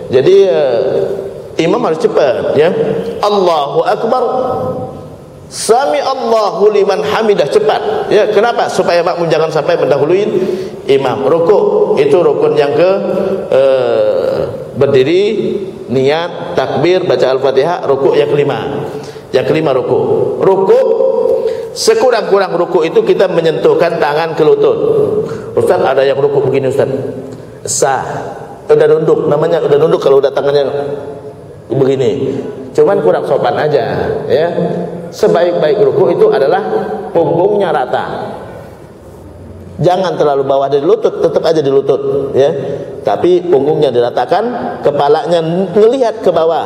Jadi imam harus cepat, ya. Allahu Akbar, Sami Allahu liman hamidah, cepat. Ya, kenapa? Supaya makmum jangan sampai mendahului imam. Rukuk itu rukun yang ke berdiri, niat, takbir, baca Al-Fatihah, rukuk yang kelima. Yang kelima rukuk. Rukuk sekurang-kurang rukuk itu kita menyentuhkan tangan ke lutut. Ustaz, ada yang rukuk begini, Ustaz. Sah. Udah nunduk, namanya udah nunduk kalau udah tangannya begini. Cuman kurang sopan aja, ya. Sebaik-baik ruku itu adalah punggungnya rata. Jangan terlalu bawah dari lutut, tetap aja di lutut, ya. Tapi punggungnya diratakan, kepalanya ngelihat ke bawah.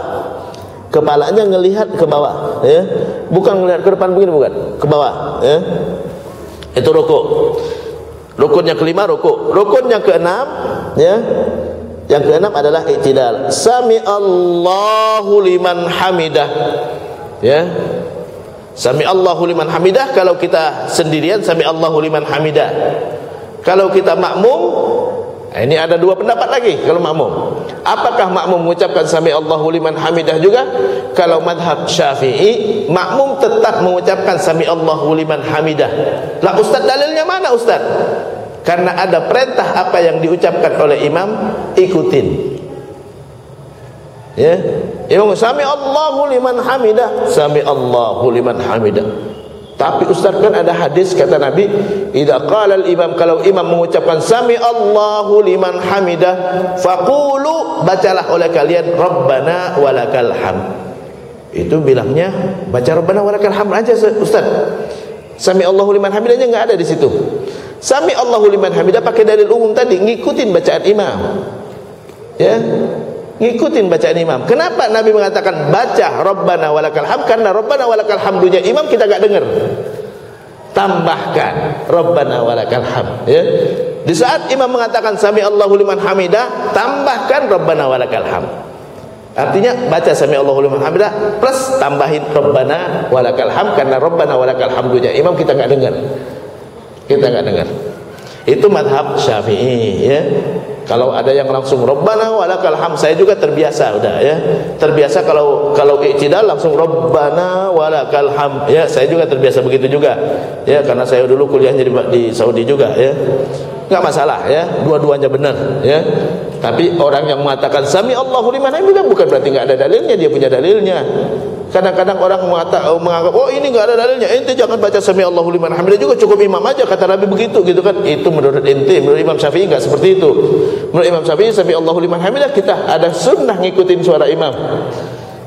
Kepalanya ngelihat ke bawah, ya. Bukan ngelihat ke depan begini, bukan, ke bawah, ya. Itu ruku. Rukun yang kelima ruku. Rukun yang keenam, ya. Yang keenam adalah i'tidal. Sami Allahu liman hamidah. Ya. Sami Allahu liman hamidah kalau kita sendirian, sami Allahu liman hamidah. Kalau kita makmum, ini ada dua pendapat lagi kalau makmum. Apakah makmum mengucapkan sami Allahu liman hamidah juga? Kalau madhab Syafi'i, makmum tetap mengucapkan sami Allahu liman hamidah. Lah Ustaz, dalilnya mana Ustaz? Karena ada perintah apa yang diucapkan oleh imam, ikutin. Ya, imam sami Allahu liman hamidah, sami Allahu liman hamidah. Tapi Ustaz, kan ada hadis kata Nabi, idza qala al-imam, kalau imam mengucapkan sami Allahu liman hamidah, faqulu, bacalah oleh kalian Rabbana walakal hamd. Itu bilangnya baca Rabbana walakal hamd aja Ustaz. Sami Allahu liman hamidahnya enggak ada di situ. Sami Allahu liman hamidah pakai dalil umum tadi, ngikutin bacaan imam. Ya, ngikutin bacaan imam. Kenapa Nabi mengatakan baca Rabbana walakal hamd? Karena Rabbana walakal hamdunya imam kita enggak dengar. Tambahkan Rabbana walakal hamd, ya. Di saat imam mengatakan Sami Allahu liman hamidah, tambahkan Rabbana walakal hamd. Artinya baca Sami Allahu liman hamidah plus tambahin Rabbana walakal hamd, karena Rabbana walakal hamdunya imam kita enggak dengar. Kita enggak dengar. Itu madhab Syafi'i, ya. Kalau ada yang langsung Rabbana walakal hamd, saya juga terbiasa udah, ya. Terbiasa kalau i'tidal langsung Rabbana walakal hamd, ya. Saya juga terbiasa begitu juga, ya, karena saya dulu kuliahnya di Saudi juga, ya. Enggak masalah, ya. Dua-duanya benar, ya. Tapi orang yang mengatakan Sami Allahu liman hamidah bukan berarti enggak ada dalilnya, dia punya dalilnya. Kadang-kadang orang menganggap, oh ini enggak ada dalilnya, ente jangan baca Sami Allahu liman hamidah juga, cukup imam aja, kata Nabi begitu, gitu kan. Itu menurut ente. Menurut Imam Syafi'i enggak seperti itu. Menurut Imam Syafi'i Sami Allahu liman hamidah kita ada sunnah ngikutin suara imam.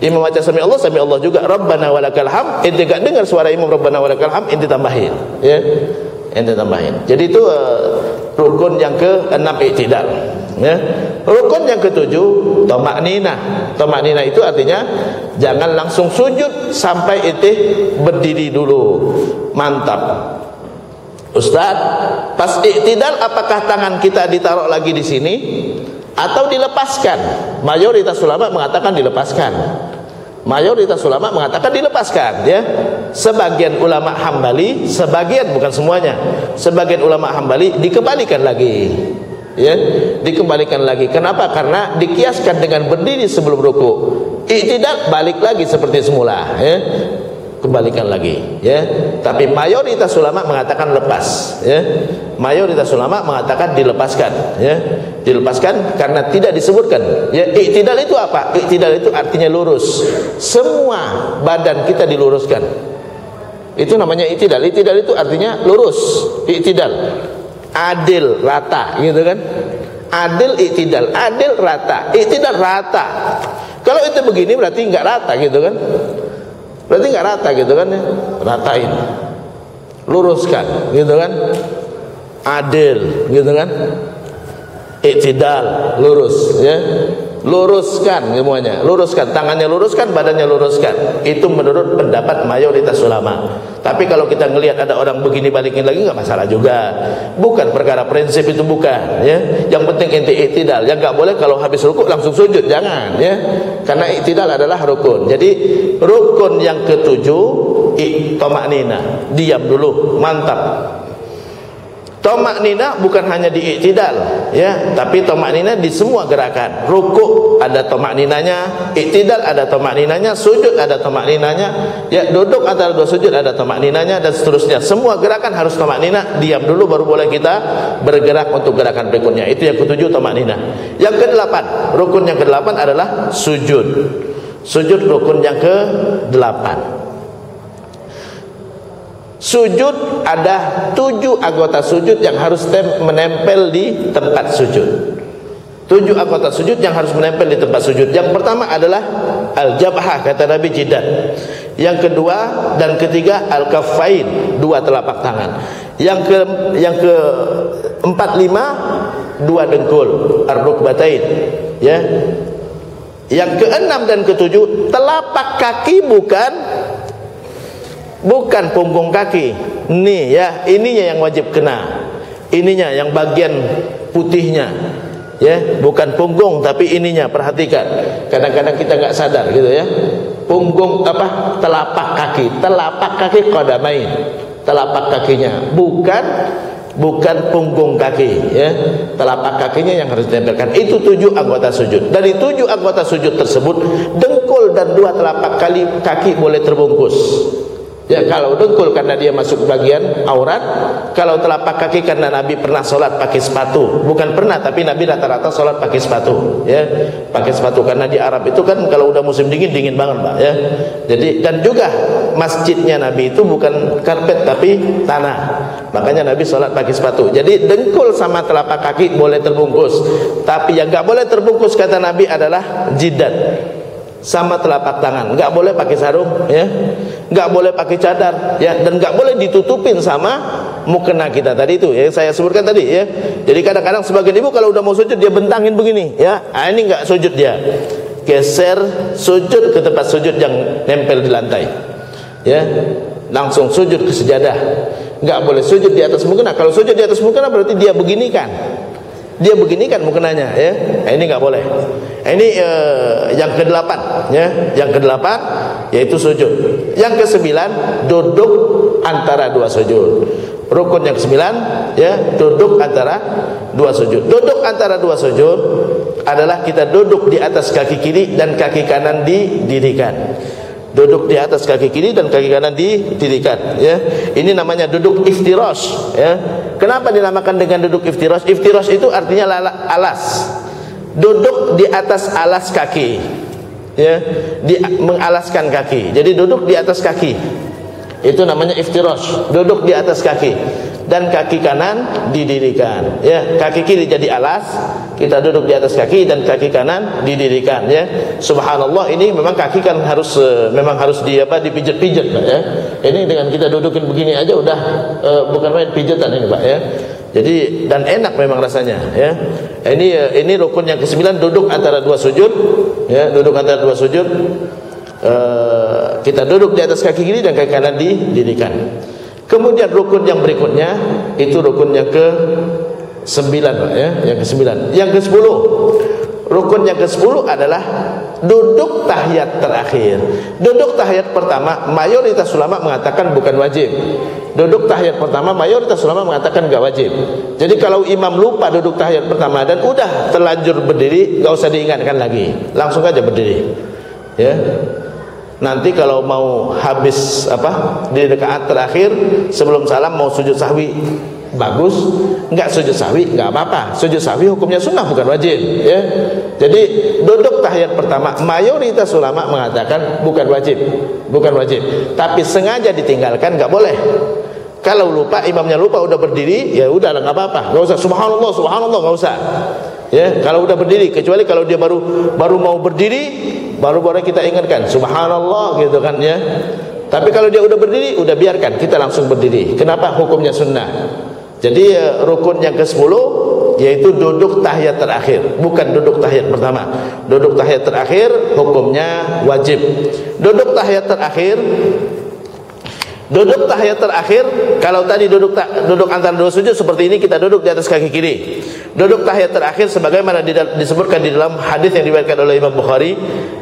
Imam baca Sami Allah juga Rabbana walakal hamd, ente enggak dengar suara imam Rabbana walakal hamd, ente tambahin, ya. Ente tambahin. Jadi itu rukun yang ke-6 i'tidal, ya. Rukun yang ke-7 thama'ninah. Thama'ninah itu artinya jangan langsung sujud sampai ente berdiri dulu. Mantap. Ustaz, pas i'tidal apakah tangan kita ditaruh lagi di sini atau dilepaskan? Mayoritas ulama mengatakan dilepaskan. Mayoritas ulama mengatakan dilepaskan, ya. Sebagian ulama Hambali, sebagian bukan semuanya. Sebagian ulama Hambali dikembalikan lagi. Ya, dikembalikan lagi. Kenapa? Karena dikiaskan dengan berdiri sebelum ruku. I'tidal balik lagi seperti semula, ya. Kembalikan lagi, ya. Tapi mayoritas ulama mengatakan lepas, ya. Mayoritas ulama mengatakan dilepaskan, ya. Dilepaskan karena tidak disebutkan, ya. I'tidal itu apa? I'tidal itu artinya lurus. Semua badan kita diluruskan. Itu namanya i'tidal. I'tidal itu artinya lurus. I'tidal adil, rata, gitu kan. Adil, i'tidal, adil, rata. I'tidal rata. Kalau itu begini berarti enggak rata, gitu kan. Berarti enggak rata, gitu kan, ya. Ratain, luruskan, gitu kan. Adil, gitu kan. I'tidal, lurus, ya. luruskan semuanya, luruskan tangannya, luruskan badannya, luruskan. Itu menurut pendapat mayoritas ulama. Tapi kalau kita ngelihat ada orang begini balikin lagi nggak masalah juga. Bukan perkara prinsip itu, bukan ya. Yang penting inti i'tidal. Yang nggak boleh kalau habis rukuk langsung sujud, jangan ya. Karena i'tidal adalah rukun. Jadi rukun yang ketujuh thama'ninah, diam dulu, mantap. Thama'ninah bukan hanya di i'tidal ya, tapi thama'ninah di semua gerakan. Rukuk ada thama'ninahnya, i'tidal ada thama'ninahnya, sujud ada thama'ninahnya, ya duduk antara dua sujud ada thama'ninahnya, dan seterusnya. Semua gerakan harus thama'ninah, diam dulu baru boleh kita bergerak untuk gerakan berikutnya. Itu yang ketujuh, thama'ninah. Yang kedelapan, rukun yang kedelapan adalah sujud. Sujud rukun yang kedelapan. Sujud ada 7 anggota sujud yang harus menempel di tempat sujud. 7 anggota sujud yang harus menempel di tempat sujud. Yang pertama adalah al-jabhah, kata Nabi, jidat. Yang kedua dan ketiga al-kaffain, 2 telapak tangan. Yang ke 4, 5, 2 dengkul, ar-rukbatain ya. Yang ke-6 dan ke-7 telapak kaki, bukan punggung kaki. Nih ya, ininya yang wajib kena. Ininya yang bagian putihnya. Ya, bukan punggung tapi ininya, perhatikan. Kadang-kadang kita enggak sadar gitu ya. Punggung apa? Telapak kaki qadamain. Telapak kakinya, bukan punggung kaki ya. Telapak kakinya yang harus ditempelkan. Itu 7 anggota sujud. Dari 7 anggota sujud tersebut, dengkul dan 2 telapak kaki boleh terbungkus. Ya, kalau dengkul karena dia masuk bagian aurat, kalau telapak kaki karena Nabi pernah sholat pakai sepatu. Bukan pernah, tapi Nabi rata-rata sholat pakai sepatu ya, pakai sepatu. Karena di Arab itu kan kalau udah musim dingin banget Pak ya. Jadi, dan juga masjidnya Nabi itu bukan karpet tapi tanah, makanya Nabi sholat pakai sepatu. Jadi dengkul sama telapak kaki boleh terbungkus, tapi yang gak boleh terbungkus kata Nabi adalah jidat sama telapak tangan. Nggak boleh pakai sarung ya, nggak boleh pakai cadar ya, dan nggak boleh ditutupin sama mukena kita tadi itu ya, saya sebutkan tadi ya. Jadi kadang-kadang sebagian ibu kalau udah mau sujud dia bentangin begini ya, ini nggak sujud, dia geser sujud ke tempat sujud yang nempel di lantai ya, langsung sujud ke sejadah. Nggak boleh sujud di atas mukena. Kalau sujud di atas mukena berarti dia beginikan mukenanya ya. Ini nggak boleh. Ini yang ke-8 ya. Yang ke-8 yaitu sujud. Yang ke-9 duduk antara 2 sujud. Rukun yang ke-9 ya, duduk antara 2 sujud. Duduk antara 2 sujud adalah kita duduk di atas kaki kiri dan kaki kanan didirikan. Duduk di atas kaki kiri dan kaki kanan didirikan ya. Ini namanya duduk iftirash ya. Kenapa dinamakan dengan duduk iftirash? Iftirash itu artinya alas. Duduk di atas alas kaki ya, mengalaskan kaki. Jadi duduk di atas kaki, itu namanya iftirash, duduk di atas kaki. Dan kaki kanan didirikan ya, kaki kiri jadi alas, kita duduk di atas kaki, dan kaki kanan didirikan ya. Subhanallah, ini memang kaki kan harus memang harus dipijat-pijat Pak ya. Ini dengan kita dudukin begini aja udah bukan main pijatan ini Pak ya. Jadi, dan enak memang rasanya ya. Ini rukun yang ke-9, duduk antara 2 sujud ya, duduk antara 2 sujud. Kita duduk di atas kaki kiri dan kaki kanan didirikan. Kemudian rukun yang berikutnya itu rukun yang ke-9 ya, yang ke-9. Yang ke-10, rukun yang ke-10 adalah duduk tahiyat terakhir. Duduk tahiyat pertama mayoritas ulama mengatakan bukan wajib. Duduk tahiyat pertama mayoritas ulama mengatakan enggak wajib. Jadi kalau imam lupa duduk tahiyat pertama dan udah terlanjur berdiri, enggak usah diingatkan lagi, langsung aja berdiri ya. Nanti kalau mau habis di rakaat terakhir sebelum salam mau sujud sahwi, bagus. Enggak sujud sahwi enggak apa-apa. Sujud sahwi hukumnya sunnah bukan wajib ya. Jadi duduk tahiyat pertama mayoritas ulama mengatakan bukan wajib. Tapi sengaja ditinggalkan enggak boleh. Kalau lupa, imamnya lupa udah berdiri, ya udah enggak apa-apa. Enggak usah subhanallah enggak usah. Ya, kalau udah berdiri, kecuali kalau dia baru mau berdiri, baru kita ingatkan subhanallah gitu kan ya. Tapi kalau dia udah berdiri, udah biarkan, kita langsung berdiri. Kenapa? Hukumnya sunnah. Jadi rukun yang ke-10 yaitu duduk tahiyat terakhir, bukan duduk tahiyat pertama. Duduk tahiyat terakhir hukumnya wajib. Duduk tahiyat terakhir, kalau tadi duduk antara dua sujud seperti ini, kita duduk di atas kaki kiri. Duduk tahiyat terakhir sebagaimana disebutkan di dalam hadis yang diriwayatkan oleh Imam Bukhari,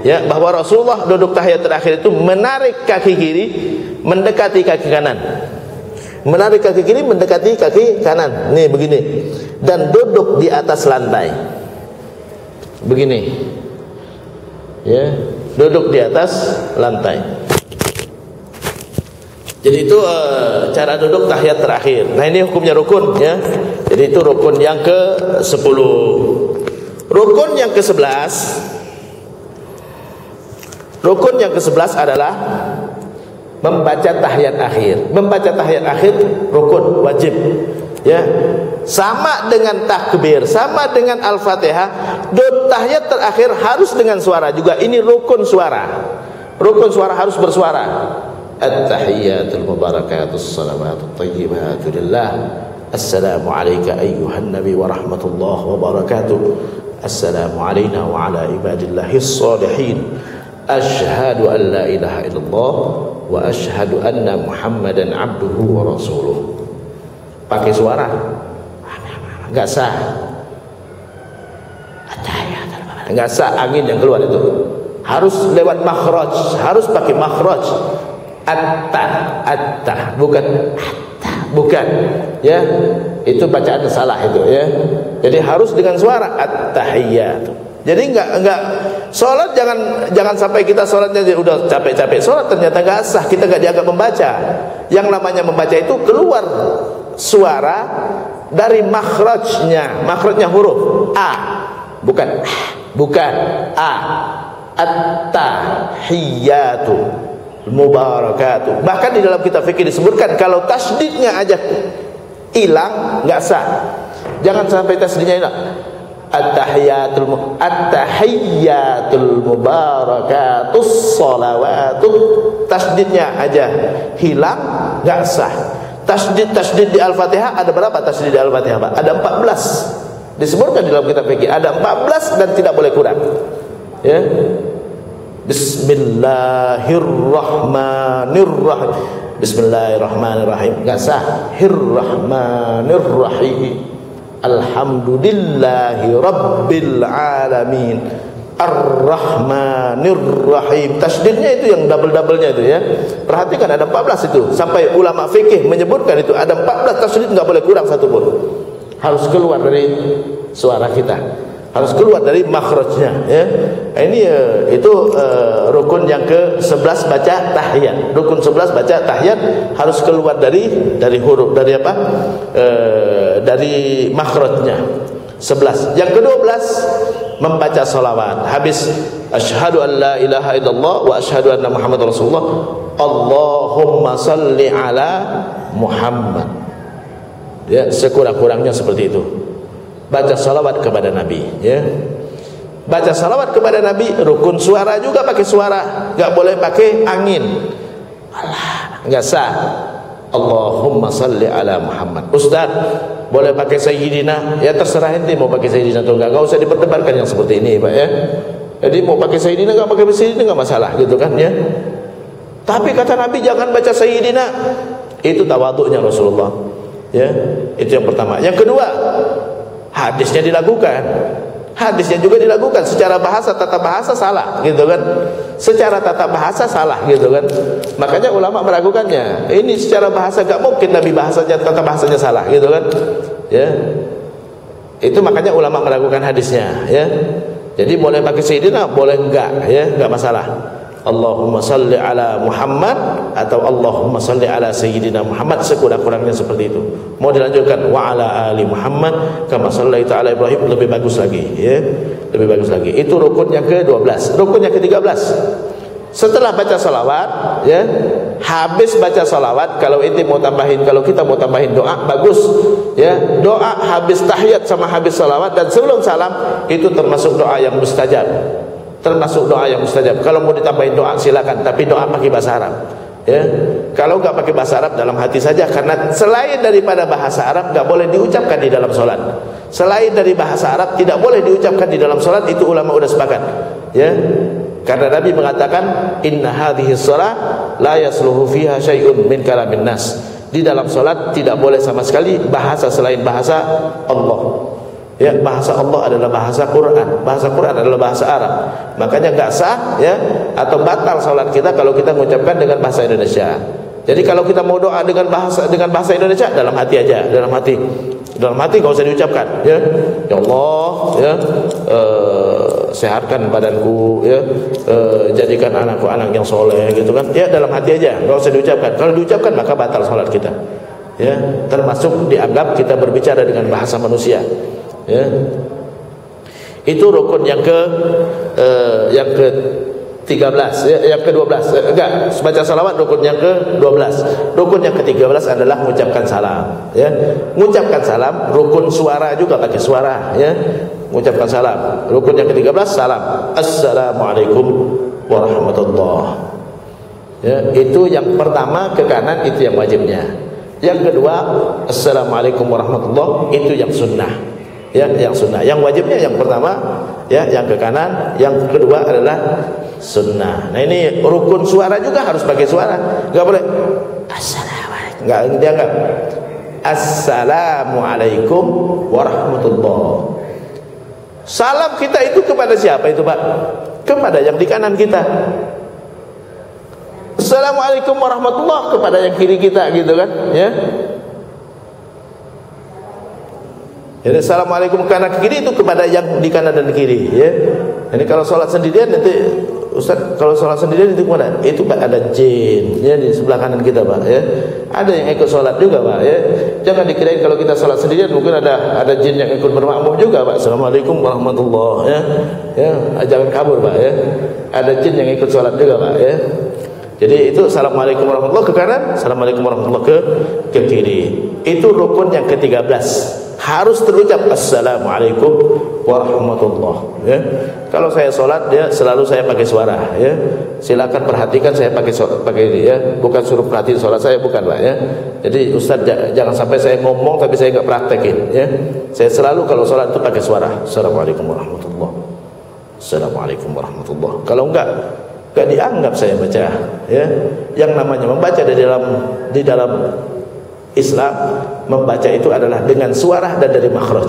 ya, bahwa Rasulullah duduk tahiyat terakhir itu menarik kaki kiri mendekati kaki kanan. Menarik kaki kiri mendekati kaki kanan. Nih begini. Dan duduk di atas lantai. Begini. Ya, duduk di atas lantai. Jadi itu cara duduk tahiyat terakhir. Nah, ini hukumnya rukun, ya. Jadi itu rukun yang ke-10. Rukun yang ke-11. Rukun yang ke-11 adalah membaca tahiyat akhir. Membaca tahiyat akhir rukun, wajib. Ya. Sama dengan takbir, sama dengan Al-Fatihah, tahiyat terakhir harus dengan suara juga. Ini rukun suara. Rukun suara harus bersuara. At-tahiyyatul mubarakatus salawatut thayyibatu lillah. Assalamu alayka ayyuhan nabi wa rahmatullahi wa barakatuh. Assalamu alayna wa ala ibadillahis salihin. Asyhadu an la ilaha illallah wa asyhadu anna Muhammadan abduhu wa rasuluh. Pakai suara enggak sah. Enggak sah angin yang keluar itu. Harus lewat makhraj, harus pakai makhraj. Atta, bukan atta, bukan, ya, itu bacaan salah itu, ya. Jadi harus dengan suara at-tahiyyat. Jadi enggak salat, jangan sampai kita salatnya udah capek-capek salat ternyata enggak sah, kita enggak dianggap membaca. Yang namanya membaca itu keluar suara dari makhrajnya huruf a, bukan a. At-tahiyyatu mubarakatuh. Bahkan di dalam kitab fikih disebutkan kalau tasdidnya aja hilang enggak sah. Jangan sampai tasdidnya hilang. At-tahiyyatul mubarakatus salawatut, tasdidnya aja hilang enggak sah. Tasdid di Al-Fatihah ada berapa tasdid di Al-Fatihah, Pak? Ada 14. Disebutkan di dalam kitab fikih ada 14 dan tidak boleh kurang. Ya. Bismillahirrahmanirrahim. Bismillahirrahmanirrahim enggak sah. Hirrahmanirrahim. Alhamdulillahi rabbil alamin. Ar-Rahmanir-Rahim. Tasdidnya itu yang double-doublenya itu, ya. Perhatikan ada 14 itu. Sampai ulama fikih menyebutkan itu ada 14 tasdid, enggak boleh kurang satu pun. Harus keluar dari suara kita. Harus keluar dari makhrajnya, ya. Ini itu rukun yang ke-11 baca tahiyat. Rukun 11 baca tahiyat harus keluar dari huruf, dari apa? Dari makhrajnya. 11. Yang ke-12 membaca salawat. Habis asyhadu an la ilaha illallah wa asyhadu anna Muhammadar Rasulullah. Allahumma salli ala Muhammad. Ya, sekurang-kurangnya seperti itu. Baca salawat kepada Nabi, ya. Baca salawat kepada Nabi rukun suara juga, pakai suara, enggak boleh pakai angin. Alah, enggak sah. Allahumma salli ala Muhammad. Ustaz, boleh pakai sayyidina? Ya terserah ente mau pakai sayyidina atau enggak usah diperdebatkan yang seperti ini, Pak, ya. Jadi mau pakai sayyidina enggak pakai sayyidina enggak masalah, gitu kan, ya. Tapi kata Nabi jangan baca sayyidina. Itu tawaduknya Rasulullah. Ya, itu yang pertama. Yang kedua, hadisnya dilakukan. Hadisnya juga dilakukan. Secara bahasa, tata bahasa salah, gitu kan. Secara tata bahasa salah, gitu kan. Makanya ulama meragukannya. Ini secara bahasa gak mungkin Nabi bahasanya, tata bahasanya salah, gitu kan. Ya. Itu makanya ulama meragukan hadisnya, ya. Jadi boleh pakai sayyidina, boleh enggak, ya, enggak masalah. Allahumma salli ala Muhammad atau Allahumma salli ala Sayyidina Muhammad, sekurang-kurangnya seperti itu. Mau dilanjutkan wa ala ali Muhammad kama sallaita ala Ibrahim, lebih bagus lagi, ya. Lebih bagus lagi. Itu rukun yang ke-12. Rukun yang ke-13. Setelah baca salawat, ya, habis baca salawat, kalau kita mau tambahin doa, bagus, ya. Doa habis tahiyat sama habis salawat dan sebelum salam itu termasuk doa yang mustajab. Termasuk doa yang mustajab. Kalau mau ditambahin doa silakan, tapi doa pakai bahasa Arab. Ya, kalau nggak pakai bahasa Arab dalam hati saja, karena selain daripada bahasa Arab nggak boleh diucapkan di dalam sholat. Selain dari bahasa Arab tidak boleh diucapkan di dalam sholat, itu ulama udah sepakat. Ya, karena Nabi mengatakan inna hadhihi shalah la yasluhu fiha syai'un min kalamin nas. Di dalam sholat tidak boleh sama sekali bahasa selain bahasa Allah. Ya, bahasa Allah adalah bahasa Quran. Bahasa Quran adalah bahasa Arab. Makanya enggak sah ya atau batal salat kita kalau kita mengucapkan dengan bahasa Indonesia. Jadi kalau kita mau doa dengan bahasa Indonesia, dalam hati aja, dalam hati. Dalam hati enggak usah diucapkan, ya. Ya Allah, ya, sehatkan badanku, ya. Jadikan anakku anak yang soleh, gitu kan. Ya, dalam hati aja, enggak usah diucapkan. Kalau diucapkan maka batal salat kita. Ya, termasuk dianggap kita berbicara dengan bahasa manusia. Ya. Itu rukun yang ke 13, yang ke-12. Enggak, baca salawat rukun yang ke-12. Rukun yang ke-13 adalah mengucapkan salam, ya. Mengucapkan salam rukun suara juga, pakai suara, ya. Mengucapkan salam. Rukun yang ke-13 salam. Assalamualaikum warahmatullahi. Ya, itu yang pertama ke kanan, itu yang wajibnya. Yang kedua, assalamualaikum warahmatullahi, itu yang sunnah. Ya, yang sunnah. Yang wajibnya yang pertama, ya, yang ke kanan. Yang kedua adalah sunnah. Nah, ini rukun suara juga harus pakai suara. Enggak boleh assalamualaikum. Enggak, dianggap assalamualaikum warahmatullahi. Salam kita itu kepada siapa itu, Pak? Kepada yang di kanan kita. Assalamualaikum warahmatullahi kepada yang kiri kita, gitu kan, ya. Jadi assalamualaikum kanan kiri itu kepada yang di kanan dan kiri, ya. Jadi kalau sholat sendirian nanti Ustaz, kalau sholat sendirian itu kemana? Itu Pak, ada jin, ya, di sebelah kanan kita, Pak, ya. Ada yang ikut sholat juga, Pak, ya. Jangan dikirain kalau kita sholat sendirian mungkin ada jin yang ikut bermakmum juga, Pak. Assalamualaikum warahmatullahi, ya. Ya, jangan kabur, Pak, ya. Ada jin yang ikut sholat juga, Pak, ya. Jadi itu assalamualaikum warahmatullahi ke kanan, assalamualaikum warahmatullahi ke kiri. Itu rukun yang ke-13. Harus terucap assalamualaikum warahmatullahi, ya. Kalau saya sholat, ya, selalu saya pakai suara, ya. Silakan perhatikan saya pakai ini, ya. Bukan suruh perhatiin sholat saya, bukan, Pak, ya. Jadi Ustaz jangan sampai saya ngomong tapi saya enggak praktekin, ya. Saya selalu kalau sholat itu pakai suara. Assalamualaikum warahmatullahi. Assalamualaikum warahmatullahi. Kalau enggak dianggap saya baca, ya. Yang namanya membaca di dalam Islam, membaca itu adalah dengan suara dan dari makhraj.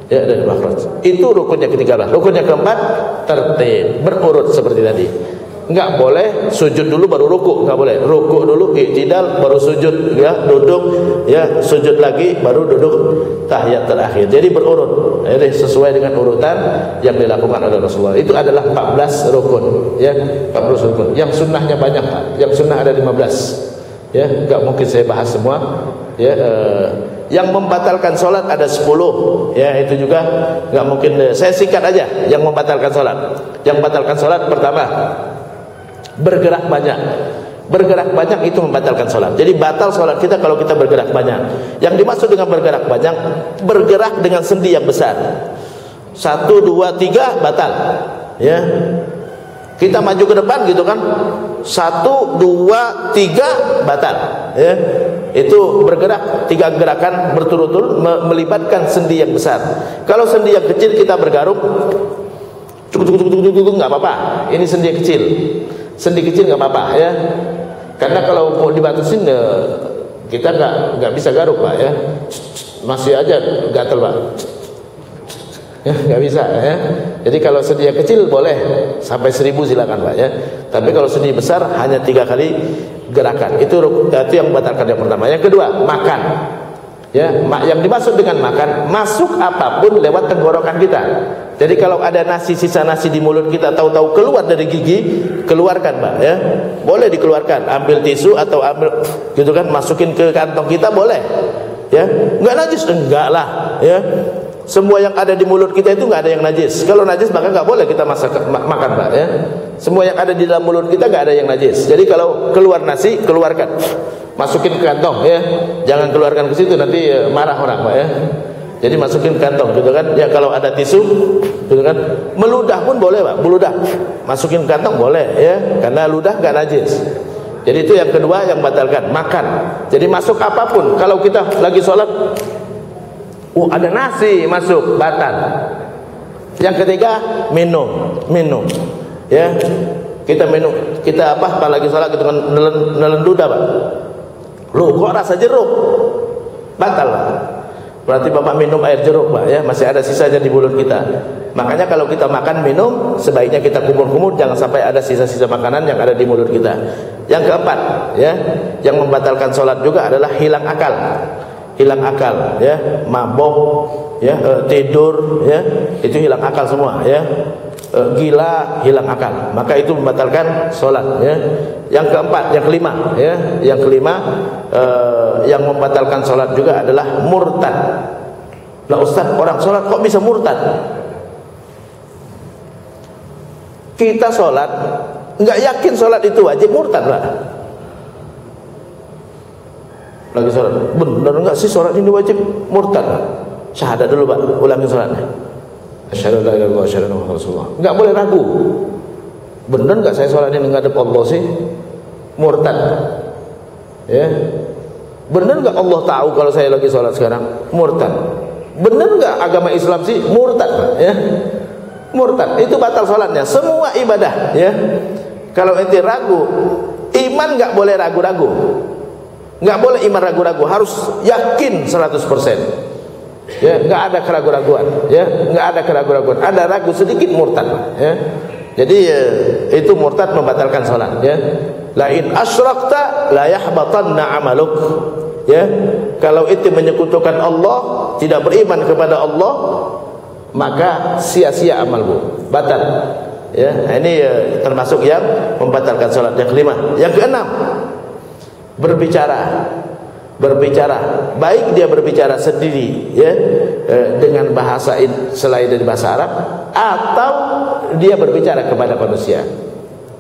Ya, dari makhraj. Itu rukun yang ke-13. Rukun yang keempat, tertib, berurut seperti tadi. Enggak boleh sujud dulu baru ruku, enggak boleh. Ruku dulu, i'tidal, baru sujud, ya, duduk, ya, sujud lagi, baru duduk tahiyat terakhir. Jadi berurut. Jadi sesuai dengan urutan yang dilakukan oleh Rasulullah. Itu adalah 14 rukun, ya, 14 rukun. Yang sunnahnya banyak, Pak. Yang sunnah ada 15. Ya, enggak mungkin saya bahas semua, ya. Yang membatalkan sholat ada 10, ya, itu juga enggak mungkin. Saya singkat aja yang membatalkan sholat. Yang membatalkan sholat pertama, bergerak banyak. Bergerak banyak itu membatalkan sholat. Jadi batal sholat kita kalau kita bergerak banyak. Yang dimaksud dengan bergerak banyak, bergerak dengan sendi yang besar. 1, 2, 3 batal, ya. Kita maju ke depan gitu kan, 1, 2, 3 batal, ya. Itu bergerak 3 gerakan berturut-turut melibatkan sendi yang besar. Kalau sendi yang kecil kita bergaruk cukup nggak apa-apa. Ini sendi yang kecil, sendi kecil nggak apa-apa, ya. Karena kalau mau dibatasin, kita nggak bisa garuk, Pak, ya. Masih aja gatel, Pak. Ya, nggak bisa, ya. Jadi kalau sendi yang kecil boleh sampai 1000 silakan, Pak, ya. Tapi kalau sendi besar hanya 3 kali gerakan. Itu yang membatalkan yang pertama. Yang kedua, makan. Ya, yang dimaksud dengan makan, masuk apapun lewat tenggorokan kita. Jadi kalau ada nasi, sisa nasi di mulut kita, tahu-tahu keluar dari gigi, keluarkan, Pak, ya. Boleh dikeluarkan, ambil tisu atau ambil gitu kan, masukin ke kantong kita boleh. Ya, enggak najis, enggak lah, ya. Semua yang ada di mulut kita itu nggak ada yang najis. Kalau najis maka nggak boleh kita makan, Pak, ya. Semua yang ada di dalam mulut kita nggak ada yang najis. Jadi kalau keluar nasi, keluarkan, masukin ke kantong, ya. Jangan keluarkan ke situ, nanti marah orang, Pak, ya. Jadi masukin ke kantong, gitu kan. Ya, kalau ada tisu, gitu kan. Meludah pun boleh, Pak. Meludah, masukin ke kantong boleh, ya. Karena ludah nggak najis. Jadi itu yang kedua yang batalkan, makan. Jadi masuk apapun, kalau kita lagi sholat, ada nasi masuk, batal. Yang ketiga, minum. Ya, kita minum, kita apa lagi sholat kita nelen duda, Pak. Loh, kok rasa jeruk? Batal, Pak. Berarti Bapak minum air jeruk, Pak, ya, masih ada sisanya di mulut kita. Makanya kalau kita makan minum, sebaiknya kita kumur-kumur, jangan sampai ada sisa-sisa makanan yang ada di mulut kita. Yang keempat, ya, yang membatalkan sholat juga adalah hilang akal. Hilang akal, ya, mabok, ya, tidur, ya, itu hilang akal semua, ya. Gila, hilang akal, maka itu membatalkan sholat, ya. Yang keempat, yang kelima, ya, yang yang membatalkan sholat juga adalah murtad. Lah Ustaz, orang sholat kok bisa murtad? Kita sholat nggak yakin sholat itu wajib, murtad, Pak. Lagi sholat, benar nggak sih sholat ini wajib, murtad, Pak. Syahadat dulu, Pak, ulangi sholatnya. Asyhadu an la ilaha illallah wa asyhadu anna Muhammadar Rasulullah. Enggak boleh ragu. Benar enggak saya salat ini menghadap Allah sih? Murtad. Ya. Benar enggak Allah tahu kalau saya lagi salat sekarang? Murtad. Benar enggak agama Islam sih? Murtad, ya. Murtad. Itu batal salatnya. Semua ibadah, ya. Kalau ente ragu, iman enggak boleh ragu-ragu. Enggak boleh iman ragu-ragu, harus yakin 100%. Ya, enggak ada keraguan-raguan, ya, enggak ada keraguan-raguan. Ada ragu sedikit, murtad, ya. Jadi itu murtad, membatalkan salat, ya. La in asyrakta la yahbatanna amaluk. Ya, kalau itu menyekutukan Allah, tidak beriman kepada Allah, maka sia-sia amalmu, batal. Ya, ini termasuk yang membatalkan salat. Yang kelima, yang keenam, berbicara, baik dia berbicara sendiri, ya, dengan bahasa selain dari bahasa Arab, atau dia berbicara kepada manusia.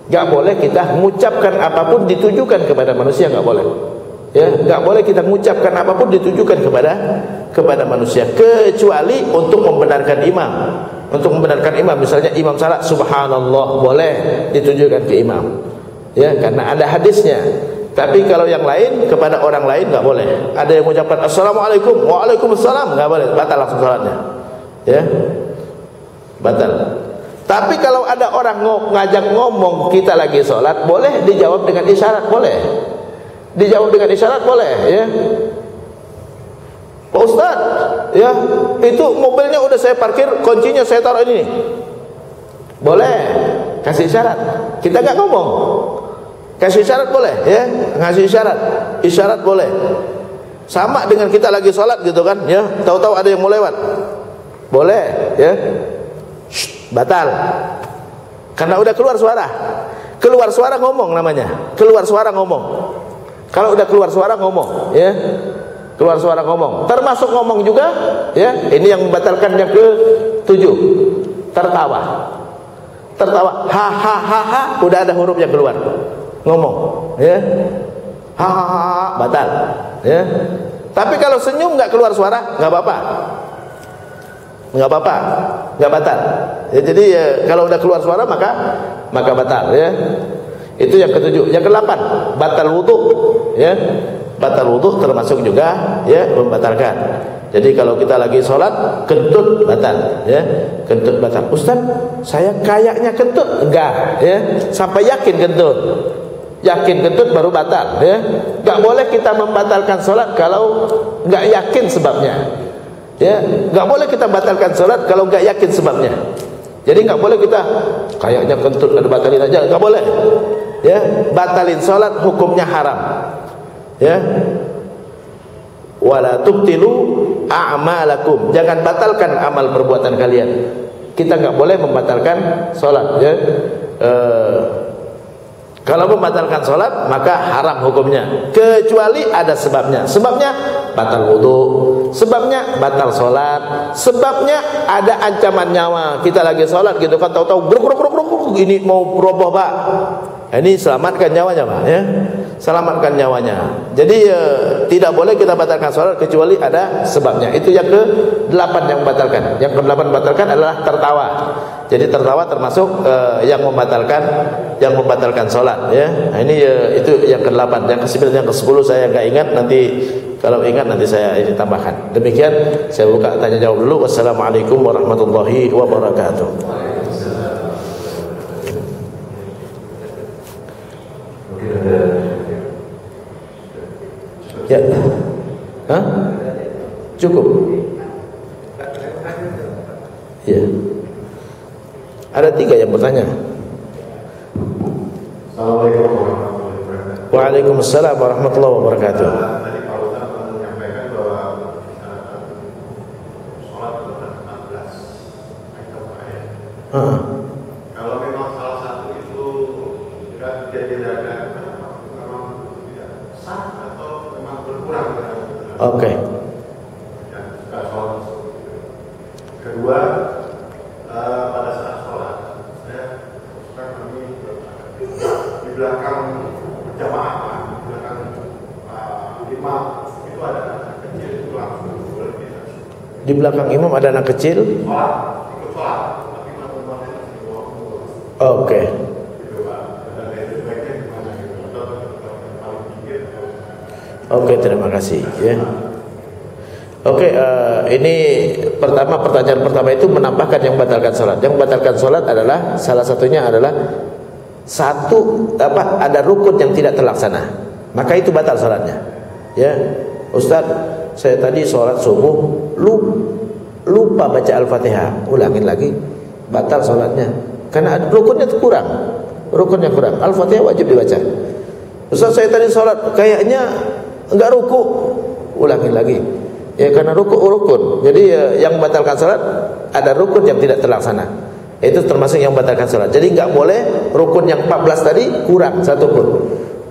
Gak boleh kita mengucapkan apapun ditujukan kepada manusia, gak boleh. Ya, gak boleh kita mengucapkan apapun ditujukan kepada manusia, kecuali untuk membenarkan imam. Untuk membenarkan imam, misalnya imam salat subhanallah, boleh ditujukan ke imam, ya, karena ada hadisnya. Tapi kalau yang lain, kepada orang lain nggak boleh. Ada yang mengucapkan assalamualaikum, waalaikumsalam, nggak boleh, batal langsung salatnya, ya, batal. Tapi kalau ada orang ngajak ngomong, kita lagi sholat, boleh dijawab dengan isyarat, boleh dijawab dengan isyarat, boleh, ya. Pak Ustaz, ya, itu mobilnya udah saya parkir, kuncinya saya taruh ini, boleh kasih isyarat. Kita nggak ngomong, kasih isyarat boleh, ya, ngasih isyarat boleh. Sama dengan kita lagi sholat gitu kan, ya, tahu-tahu ada yang mau lewat, boleh, ya. Shh, batal, karena udah keluar suara ngomong namanya, keluar suara ngomong. Kalau udah keluar suara ngomong, ya, keluar suara ngomong, termasuk ngomong juga, ya. Ini yang membatalkan. Yang ke-7, tertawa, ha, udah ada huruf yang keluar, ngomong, ya, ha, batal, ya. Tapi kalau senyum nggak keluar suara, nggak apa-apa, nggak batal. Ya, jadi ya, kalau udah keluar suara maka batal, ya. Itu yang ke-7. Yang ke-8, batal wudu, ya. Batal wudu termasuk juga, ya, membatalkan. Jadi kalau kita lagi sholat kentut, batal, ya, kentut batal. Ustaz, saya kayaknya kentut, enggak, ya, sampai yakin kentut baru batal, ya. Enggak boleh kita membatalkan sholat kalau enggak yakin sebabnya, ya. Enggak boleh kita batalkan sholat kalau enggak yakin sebabnya. Jadi enggak boleh kita kayaknya kentut ada batalin aja, enggak boleh, ya. Batalin sholat hukumnya haram, ya. Wala tubtilu a'malakum, jangan batalkan amal perbuatan kalian. Kita enggak boleh membatalkan sholat, ya. Kalau membatalkan sholat maka haram hukumnya, kecuali ada sebabnya. Sebabnya batal wudu, sebabnya batal sholat, sebabnya ada ancaman nyawa. Kita lagi sholat gitu kan, tahu-tahu bruk, ini mau roboh, Pak. Ini selamatkan nyawanya, Pak, ya. selamatkan nyawanya. Jadi tidak boleh kita batalkan sholat kecuali ada sebabnya. Itu yang ke-8 yang membatalkan. Yang ke-8 membatalkan adalah tertawa. Jadi tertawa termasuk yang membatalkan sholat, ya. Nah, ini itu yang ke-8. Yang ke-9, yang ke-10 saya nggak ingat, nanti kalau ingat nanti saya ini tambahkan. Demikian saya buka tanya jawab dulu. Wassalamualaikum warahmatullahi wabarakatuh. Ya. Hah? Cukup. Ya. Ada 3 yang bertanya. Assalamualaikum warahmatullahi wabarakatuh. Waalaikumsalam warahmatullahi wabarakatuh. Tadi Pak Ustaz menyampaikan bahwa sholat berada 14 item ayat. Kalau memang salah satu itu tidak diadakan, memang tidak sah atau memang berkurang. Oke. Kedua, pada saat sholat, saya kami di belakang jamaah, di belakang imam itu ada anak kecil itu langsung boleh kita. Di belakang imam ada anak kecil. Sholat, ikut sholat, tapi imam-imamnya masih bawa. Oke. Oke, terima kasih. Ya. Oke, ini pertanyaan pertama itu menambahkan yang membatalkan sholat. Yang membatalkan sholat adalah salah satunya adalah ada rukun yang tidak terlaksana, maka itu batal sholatnya. Ya, Ustaz, saya tadi sholat subuh lupa baca Al-Fatihah, ulangin lagi, batal sholatnya karena rukunnya kurang. Rukunnya kurang. Al-Fatihah wajib dibaca. Ustaz, saya tadi sholat kayaknya enggak ruku, ulangin lagi. Ya, karena rukun. Jadi yang membatalkan salat ada rukun yang tidak terlaksana. Itu termasuk yang membatalkan salat. Jadi enggak boleh rukun yang 14 tadi kurang satu pun.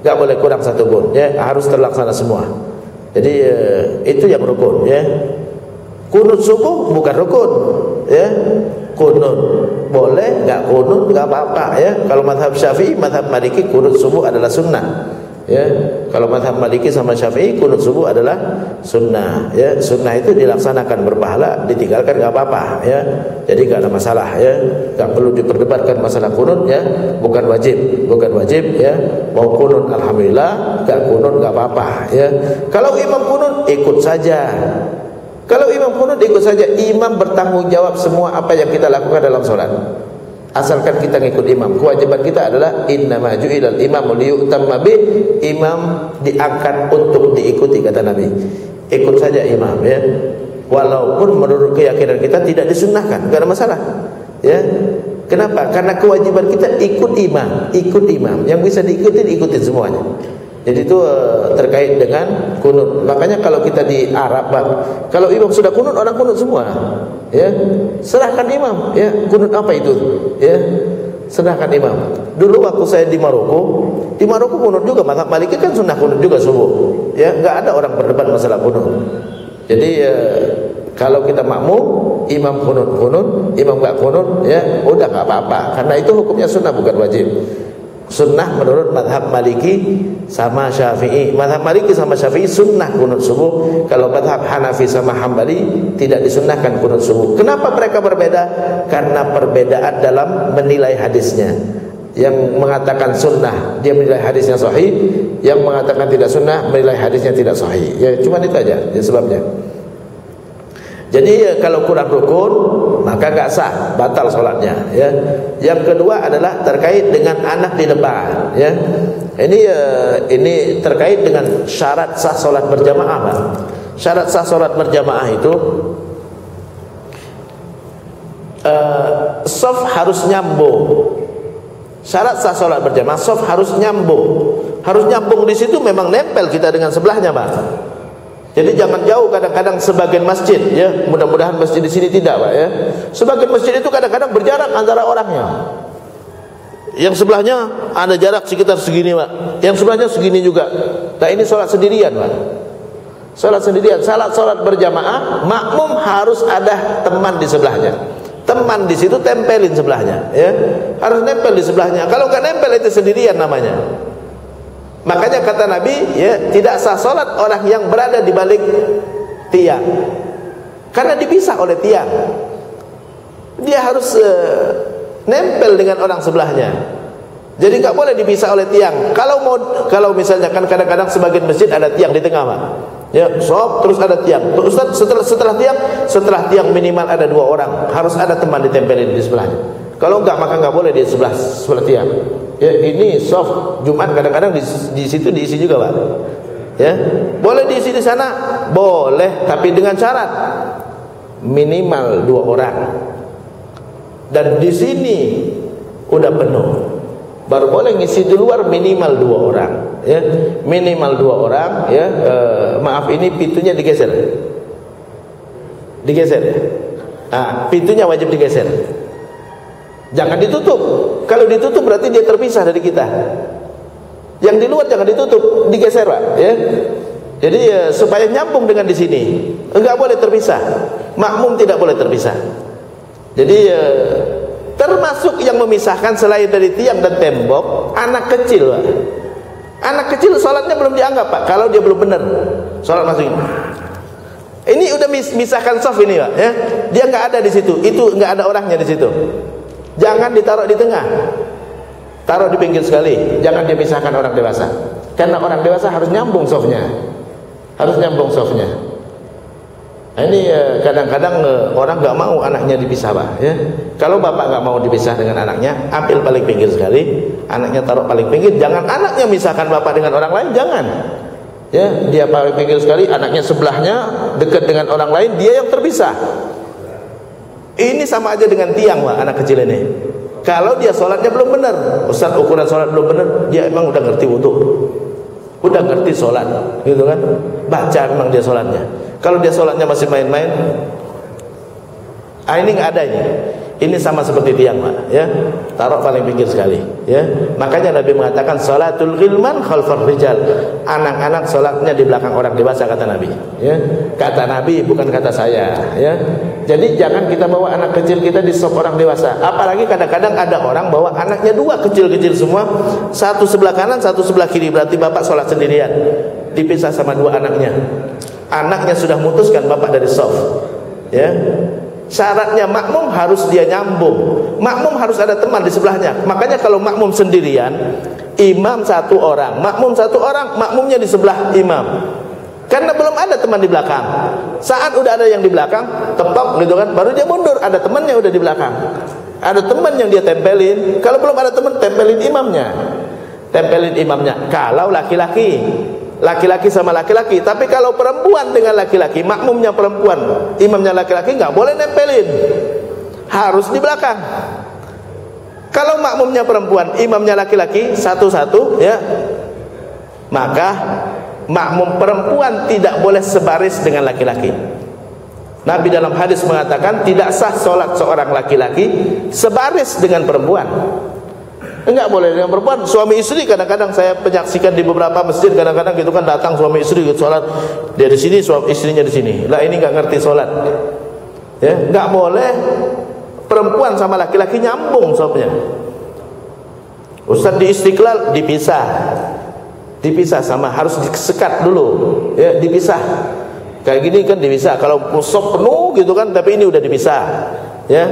Enggak boleh kurang satu pun, ya, harus terlaksana semua. Jadi itu yang rukun, ya. Kunut subuh bukan rukun, ya. Kunut boleh, enggak kunut enggak apa-apa, ya. Kalau mazhab Syafi'i, mazhab Maliki kunut subuh adalah sunnah. Ya, kalau mazhab Maliki sama Syafi'i kunut subuh adalah sunnah. Ya, sunnah itu dilaksanakan berpahala, ditinggalkan enggak apa-apa. Ya, jadi enggak ada masalah. Ya, enggak perlu diperdebatkan masalah kunut. Ya, bukan wajib. Ya, mau kunut alhamdulillah, enggak kunut enggak apa-apa. Ya, kalau imam kunut ikut saja. Imam bertanggung jawab semua apa yang kita lakukan dalam sholat. Asalkan kita ngikut imam. Kewajiban kita adalah innama ju'ilal imamu liyu'tamma bih. Imam diangkat untuk diikuti, kata Nabi. Ikut saja imam, ya. Walaupun menurut keyakinan kita tidak disunnahkan, enggak ada masalah. Ya. Kenapa? Karena kewajiban kita ikut imam. Yang bisa diikutin semuanya. Jadi itu terkait dengan kunut. Makanya kalau kita di Arab, kalau imam sudah kunut, orang kunut semua. Ya, serahkan imam. Ya, kunut apa itu? Ya, serahkan imam. Dulu waktu saya di Maroko kunut juga. Mazhab Maliki kan sunnah kunut juga subuh. Ya, enggak ada orang berdebat masalah kunut. Jadi kalau kita makmum, imam kunut, imam enggak kunut, ya udah enggak apa-apa. Karena itu hukumnya sunnah bukan wajib. Sunnah menurut mazhab Maliki sama Syafi'i. Mazhab Maliki sama Syafi'i sunnah kunut subuh. Kalau mazhab Hanafi sama Hambali tidak disunnahkan kunut subuh. Kenapa mereka berbeda? Karena perbedaan dalam menilai hadisnya. Yang mengatakan sunnah dia menilai hadisnya sahih, yang mengatakan tidak sunnah menilai hadisnya tidak sahih. Ya, cuma itu aja sebabnya. Jadi kalau kurang rukun maka enggak sah, batal sholatnya. Ya. Yang kedua adalah terkait dengan anak di depan. Ya. Ini terkait dengan syarat sah sholat berjamaah, Pak. Syarat sah sholat berjamaah itu shaf harus nyambung. Syarat sah sholat berjamaah, shaf harus nyambung. Harus nyambung di situ memang nempel kita dengan sebelahnya, Pak. Jadi jangan jauh. Kadang-kadang sebagian masjid, ya, mudah-mudahan masjid di sini tidak, Pak, ya. Sebagian masjid itu kadang-kadang berjarak antara orangnya. Yang sebelahnya ada jarak sekitar segini, Pak. Yang sebelahnya segini juga. Nah, ini sholat sendirian, Pak. Sholat sendirian. Sholat berjamaah, makmum harus ada teman di sebelahnya. Teman di situ tempelin sebelahnya, ya. Harus nempel di sebelahnya. Kalau nggak nempel itu sendirian namanya. Makanya kata Nabi, ya, tidak sah salat orang yang berada di balik tiang, karena dipisah oleh tiang. Dia harus nempel dengan orang sebelahnya. Jadi nggak boleh dipisah oleh tiang. Kalau misalnya kan kadang-kadang sebagian masjid ada tiang di tengah, Pak. Ya, terus ada tiang. Terus Ustaz, setelah tiang minimal ada 2 orang, harus ada teman ditempelin di sebelahnya. Kalau enggak, maka enggak boleh di sebelah tiang. Ya, ini soft Jumat kadang-kadang di situ diisi juga, Pak. Ya, boleh diisi di sana, boleh, tapi dengan syarat minimal 2 orang. Dan di sini udah penuh, baru boleh ngisi di luar minimal 2 orang. Ya, minimal 2 orang. Ya, maaf, ini pintunya digeser. Pintunya wajib digeser. Jangan ditutup. Kalau ditutup berarti dia terpisah dari kita. Yang di luar jangan ditutup, digeser, Pak. Ya. Jadi supaya nyambung dengan di sini, enggak boleh terpisah. Makmum tidak boleh terpisah. Jadi termasuk yang memisahkan selain dari tiang dan tembok, anak kecil, Pak. Anak kecil sholatnya belum dianggap, Pak, kalau dia belum benar sholat masuk ini. Ini udah misahkan saf ini, Pak. Ya, dia nggak ada di situ, itu nggak ada orangnya di situ. Jangan ditaruh di tengah, taruh di pinggir sekali. Jangan dia misahkan orang dewasa, karena orang dewasa harus nyambung safnya, Nah, ini kadang-kadang orang nggak mau anaknya dipisah, Pak. Ya, kalau bapak nggak mau dipisah dengan anaknya, ambil paling pinggir sekali, anaknya taruh paling pinggir. Jangan anaknya misahkan bapak dengan orang lain, jangan. Ya, dia paling pinggir sekali, anaknya sebelahnya dekat dengan orang lain, dia yang terpisah. Ini sama aja dengan tiang, Pak, anak kecil ini. Kalau dia sholatnya belum benar, Ustaz, ukuran sholat belum benar, dia emang udah ngerti wudu, udah ngerti sholat, gitu kan? Baca memang dia sholatnya. Kalau dia sholatnya masih main-main, ini nggak ada ini. Ini sama seperti tiang, Pak. Ya, taruh paling pinggir sekali. Ya, makanya Nabi mengatakan salatul ghilman khalfar rijal. Anak-anak sholatnya di belakang orang dewasa, kata Nabi. Ya, kata Nabi, bukan kata saya. Ya, jadi jangan kita bawa anak kecil kita di sop orang dewasa. Apalagi kadang-kadang ada orang bawa anaknya 2 kecil-kecil semua, satu sebelah kanan, satu sebelah kiri. Berarti bapak sholat sendirian, dipisah sama 2 anaknya. Anaknya sudah memutuskan bapak dari saf. Ya, syaratnya makmum harus dia nyambung. Makmum harus ada teman di sebelahnya. Makanya kalau makmum sendirian, imam 1 orang, makmum 1 orang, makmumnya di sebelah imam. Karena belum ada teman di belakang. Saat udah ada yang di belakang, tepok gitu kan, baru dia mundur, ada temannya udah di belakang. Ada teman yang dia tempelin. Kalau belum ada teman, tempelin imamnya. Kalau laki-laki sama laki-laki. Tapi kalau perempuan dengan laki-laki, makmumnya perempuan, imamnya laki-laki, nggak boleh nempelin, harus di belakang. Kalau makmumnya perempuan, imamnya laki-laki, satu-satu, ya, maka makmum perempuan tidak boleh sebaris dengan laki-laki. Nabi dalam hadis mengatakan tidak sah sholat seorang laki-laki sebaris dengan perempuan. Enggak boleh dengan perempuan. Suami istri kadang-kadang saya menyaksikan di beberapa masjid, kadang-kadang gitu kan, datang suami istri gitu sholat, dia di sini, suami istrinya di sini. Lah ini nggak ngerti sholat. Ya, nggak boleh perempuan sama laki-laki nyambung shopnya. Ustaz di Istiqlal dipisah sama, harus disekat dulu. Ya, dipisah. Kayak gini kan dipisah. Kalau shop penuh gitu kan, tapi ini udah dipisah. Ya.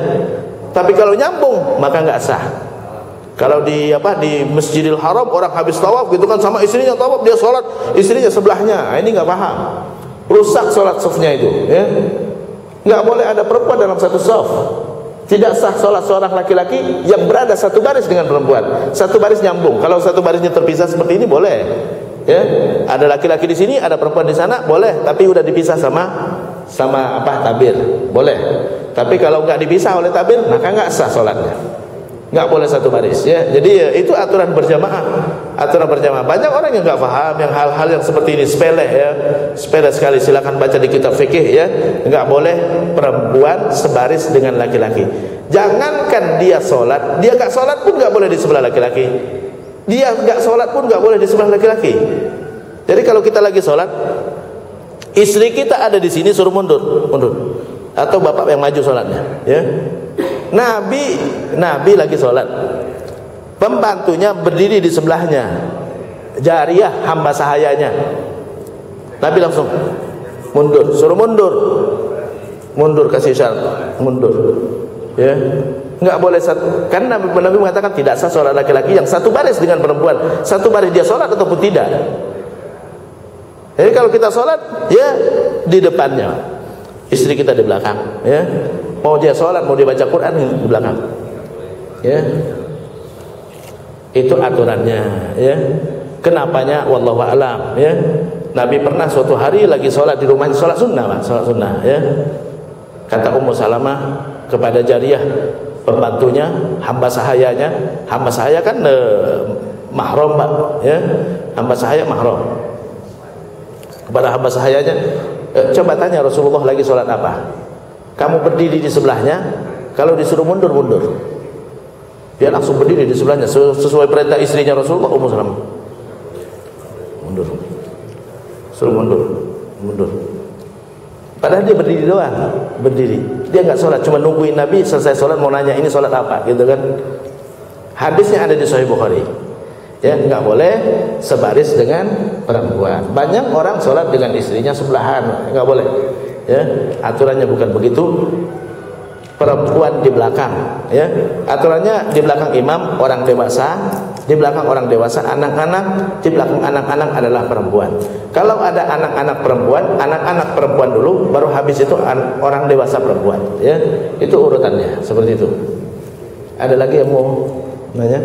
Tapi kalau nyambung maka nggak sah. Kalau di Masjidil Haram orang habis tawaf gitu kan, sama istrinya tawaf, dia sholat, istrinya sebelahnya. Ini nggak paham, rusak sholat safnya itu. Ya, nggak boleh ada perempuan dalam satu saf. Tidak sah sholat seorang laki-laki yang berada satu baris dengan perempuan, satu baris nyambung. Kalau satu barisnya terpisah seperti ini boleh. Ya, ada laki-laki di sini, ada perempuan di sana, boleh. Tapi udah dipisah sama tabir, boleh. Tapi kalau nggak dipisah oleh tabir, maka nggak sah sholatnya. Nggak boleh satu baris, ya. Jadi itu aturan berjamaah. Banyak orang yang nggak paham yang hal-hal yang seperti ini, sepele, ya, sepele sekali. Silakan baca di kitab fikih, ya. Nggak boleh perempuan sebaris dengan laki-laki. Jangankan dia sholat, dia nggak sholat pun nggak boleh di sebelah laki-laki. Dia nggak sholat pun nggak boleh di sebelah laki-laki. Jadi kalau kita lagi sholat, istri kita ada di sini, suruh mundur, atau bapak yang maju sholatnya, ya. Nabi lagi sholat, pembantunya berdiri di sebelahnya, jariyah hamba sahayanya. Nabi langsung mundur, suruh mundur kasih syarat, mundur. Ya, enggak boleh satu. Karena Nabi mengatakan tidak sah sholat laki-laki yang satu baris dengan perempuan, satu baris dia sholat ataupun tidak. Jadi kalau kita sholat, ya di depannya, istri kita di belakang. Ya, mau dia sholat, mau dia baca Quran di belakang. Ya, itu aturannya. Ya, kenapanya? Wallahu a'lam. Ya, Nabi pernah suatu hari lagi sholat di rumahnya, sholat sunnah, Pak, sholat sunnah. Ya, kata Ummu Salamah kepada jariyah pembantunya, hamba sahayanya. Hamba sahaya kan mahram, Pak, ya. Hamba sahaya mahram. Kepada hamba sahayanya, coba tanya Rasulullah lagi sholat apa? Kamu berdiri di sebelahnya, kalau disuruh mundur. Dia langsung berdiri di sebelahnya sesuai perintah istrinya Rasulullah, Ummu Salamah. Mundur. Suruh mundur. Padahal dia berdiri doang, berdiri. Dia enggak sholat, cuma nungguin Nabi selesai sholat mau nanya ini sholat apa, gitu kan. Hadisnya ada di Sahih Bukhari. Ya, enggak boleh sebaris dengan perempuan. Banyak orang sholat dengan istrinya sebelahan, enggak boleh. Ya, aturannya bukan begitu. Perempuan di belakang, ya. Aturannya di belakang imam orang dewasa, di belakang orang dewasa anak-anak, di belakang anak-anak adalah perempuan. Kalau ada anak-anak perempuan dulu, baru habis itu orang dewasa perempuan, ya. Itu urutannya seperti itu. Ada lagi yang mau nanya?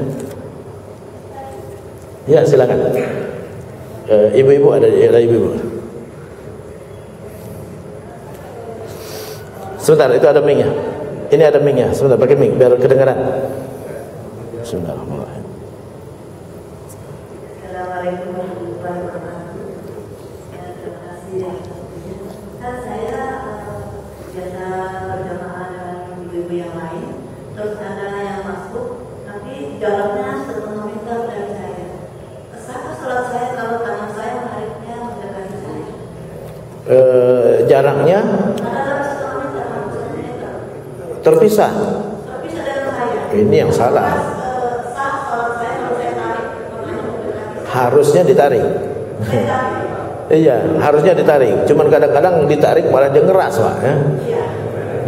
Ya, silakan. Ibu-ibu ada ibu-ibu. Sebentar, itu ada mic-nya. Ini ada mic-nya. Sebentar, pakai mic biar kedengaran. Bismillahirrahmanirrahim. Assalamualaikum warahmatullahi wabarakatuh. Terima kasih. Kan saya biasa berjamaah dengan ibu-ibu yang lain. Terus ada yang masuk, tapi jaraknya setengah meter dari saya. Satu sholat saya kalau tangan saya menariknya mendekati saya. Jaraknya terpisah dari saya. Ini yang salah. Harusnya ditarik. Iya, harusnya ditarik. Cuman kadang-kadang ditarik malah dia ngeras, Pak, ya.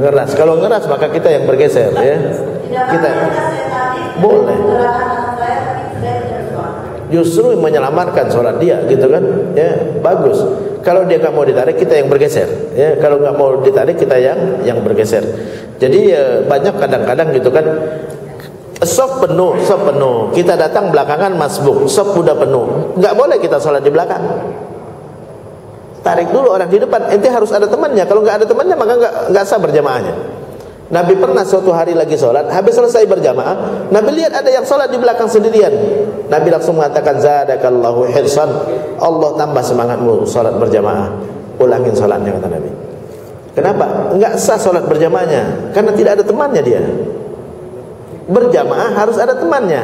Ngeras. Kalau ngeras maka kita yang bergeser, ya. Kita boleh. Justru menyelamatkan sholat dia, gitu kan? Ya, bagus. Kalau dia nggak mau ditarik, kita yang bergeser. Ya, kalau nggak mau ditarik, kita yang bergeser. Jadi banyak kadang-kadang gitu kan, sop penuh. Kita datang belakangan masbuk, sop udah penuh. Nggak boleh kita sholat di belakang. Tarik dulu orang di depan. Ente harus ada temannya. Kalau nggak ada temannya maka nggak sah berjamaahnya. Nabi pernah suatu hari lagi sholat, habis selesai berjamaah, Nabi lihat ada yang sholat di belakang sendirian. Nabi langsung mengatakan, zadakallahu hirsan, Allah tambah semangatmu sholat berjamaah. Ulangin sholatnya, kata Nabi. Kenapa? Enggak sah sholat berjamaahnya, karena tidak ada temannya dia. Berjamaah harus ada temannya.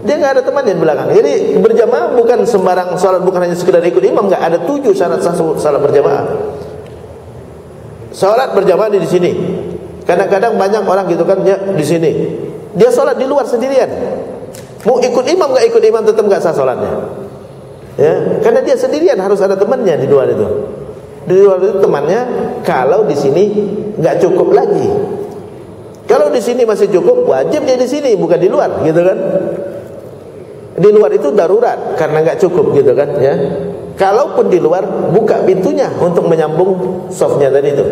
Dia enggak ada temannya di belakang. Jadi berjamaah bukan sembarang sholat, bukan hanya sekedar ikut imam. Enggak, ada 7 syarat sah sholat berjamaah. Sholat berjamaah di sini. Kadang-kadang banyak orang gitu kan, dia di sini. Dia sholat di luar sendirian. Mau ikut imam enggak ikut imam tetap enggak sah sholatnya. Ya, karena dia sendirian, harus ada temannya di luar itu. Di luar itu temannya. Kalau di sini nggak cukup lagi. Kalau di sini masih cukup, wajib dia di sini, bukan di luar, gitu kan? Di luar itu darurat karena nggak cukup, gitu kan? Ya. Kalaupun di luar, buka pintunya untuk menyambung softnya tadi itu.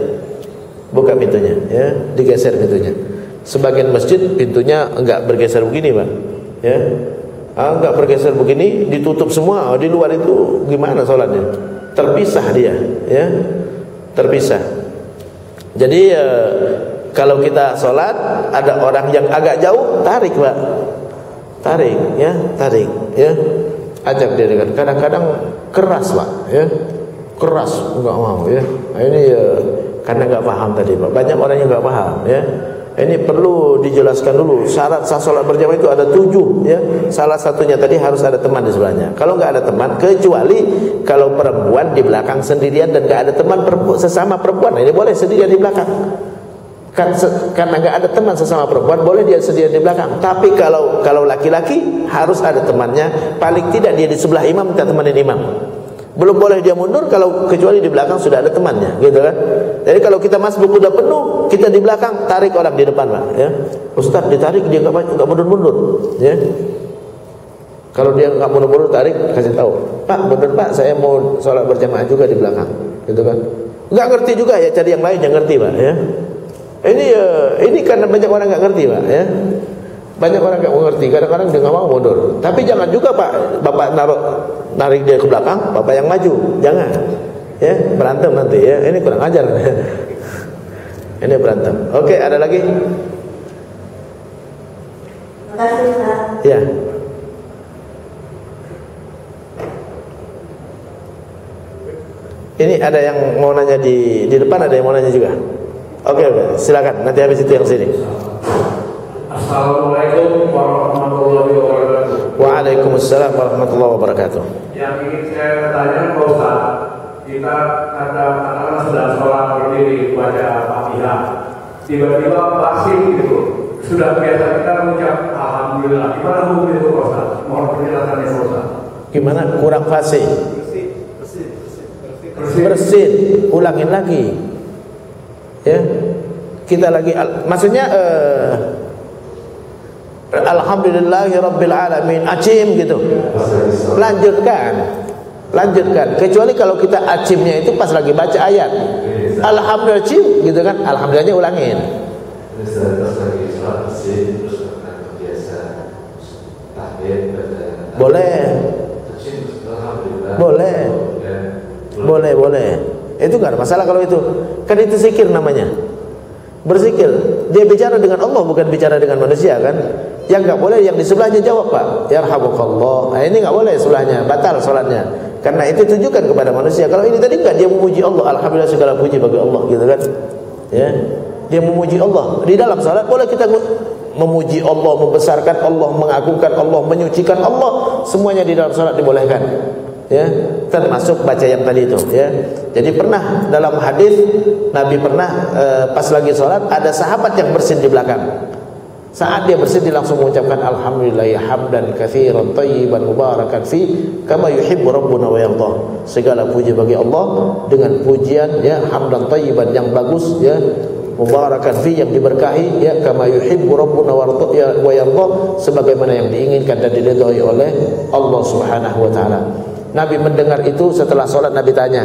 Buka pintunya, ya, digeser pintunya. Sebagian masjid pintunya nggak bergeser begini, Pak. Ya, nggak bergeser begini, ditutup semua. Di luar itu gimana sholatnya? Terpisah dia, ya, terpisah. Jadi kalau kita sholat ada orang yang agak jauh, tarik, Pak, tarik, ya, ajak dia dekat. Kadang-kadang keras, Pak, ya, keras, enggak mau, ya. Nah, ini karena enggak paham tadi, Pak. Banyak orang yang enggak paham, ya. Ini perlu dijelaskan dulu. Syarat sah sholat berjamaah itu ada 7, ya. Salah satunya tadi harus ada teman di sebelahnya. Kalau nggak ada teman, kecuali kalau perempuan di belakang sendirian dan nggak ada teman sesama perempuan, ini boleh sendirian di belakang. karena nggak ada teman sesama perempuan, boleh dia sendiri di belakang. Tapi kalau laki-laki harus ada temannya, paling tidak dia di sebelah imam, minta temenin imam. Belum boleh dia mundur kalau kecuali di belakang sudah ada temannya, gitu kan? Jadi kalau kita masbuk udah penuh, kita di belakang, tarik orang di depan, Pak, ya. Ustaz ditarik, dia nggak mundur-mundur, ya. Kalau dia nggak mundur-mundur, tarik, kasih tahu, Pak, mundur Pak, saya mau sholat berjamaah juga di belakang, gitu kan? Nggak ngerti juga ya, cari yang lain yang ngerti, Pak, ya. Ini karena banyak orang nggak ngerti, Pak, ya. Banyak orang nggak mengerti, kadang-kadang dia nggak mau mundur. Tapi jangan juga, Pak, Bapak narik dia ke belakang, Bapak yang maju, jangan, ya, berantem nanti, ya. Ini kurang ajar. Ini berantem. Oke, ada lagi? Terima kasih, Pak. Ya. Ini ada yang mau nanya di depan, ada yang mau nanya juga. Oke, silakan. Nanti habis itu yang sini. Assalamualaikum warahmatullahi wabarakatuh. Waalaikumsalam warahmatullahi wabarakatuh. Yang ingin saya tanya, Pak Ustaz, kita katakanlah sedang sholat berdiri baca Fatihah, tiba-tiba pasif gitu, sudah biasa kita mengucap Alhamdulillah. Gimana hukum itu, Pak Ustaz? Mohon penjelasannya, Pak Ustaz. Gimana? Kurang fasih. Bersin, ulangin lagi. Ya, kita lagi, maksudnya Alhamdulillahirabbil alamin, acim gitu. Lanjutkan. Kecuali kalau kita acimnya itu pas lagi baca ayat. Alhamdulillah acim gitu kan, alhamdulillahnya ulangin. Boleh. Itu enggak ada masalah kalau itu. Kan itu zikir namanya. Berzikir. Dia bicara dengan Allah, bukan bicara dengan manusia kan. Yang enggak boleh yang di sebelahnya jawab, Pak, yarhamukallah. Nah, ini enggak boleh sebelahnya, batal salatnya. Karena itu tujukan kepada manusia. Kalau ini tadi enggak, dia memuji Allah, alhamdulillah segala puji bagi Allah, gitu kan. Ya. Dia memuji Allah. Di dalam salat boleh kita memuji Allah, membesarkan Allah, mengagungkan Allah, menyucikan Allah, semuanya di dalam salat dibolehkan. Ya, termasuk baca yang tadi itu, ya. Jadi pernah dalam hadis Nabi pernah pas lagi sholat ada sahabat yang bersin di belakang. Saat dia bersin dia langsung mengucapkan alhamdulillah hamdan katsiran thayyiban mubarakan fi kama yuhibbu rabbuna wa yarda. Segala puji bagi Allah dengan pujian, ya, hamdan thayyiban yang bagus, ya, mubarakan fi yang diberkahi, ya, kama yuhibbu rabbuna wa yarda, sebagaimana yang diinginkan dan diridhai oleh Allah Subhanahu wa taala. Nabi mendengar itu setelah sholat. Nabi tanya,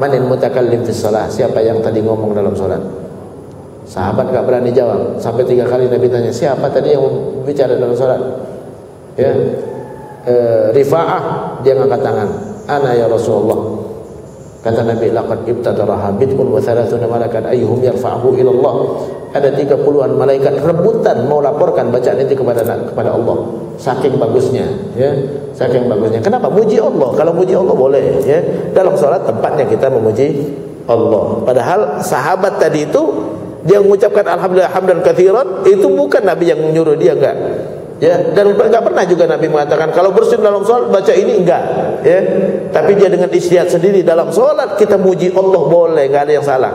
manil mutakallim fi shalah, siapa yang tadi ngomong dalam sholat? Sahabat gak berani jawab. Sampai 3 kali Nabi tanya, siapa tadi yang bicara dalam sholat? Ya, Rifa'ah, dia ngangkat tangan, ana ya Rasulullah. Kata Nabi, laqad ibtadaraha bid'un wa thalathuna malakan ayyuhum yarfa'uhu ila Allah. Ada 30-an malaikat rebutan mau laporkan bacaan itu kepada Allah. Saking bagusnya, ya. Saking bagusnya. Kenapa? Muji Allah. Kalau muji Allah boleh, ya. Dalam salat tempatnya kita memuji Allah. Padahal sahabat tadi itu dia mengucapkan alhamdulillah hamdan katsiran, itu bukan Nabi yang menyuruh dia, enggak. Ya, dan enggak pernah juga Nabi mengatakan kalau bersin dalam salat baca ini, enggak, ya. Tapi dia dengan ijtihad sendiri dalam salat kita muji Allah boleh, enggak ada yang salah.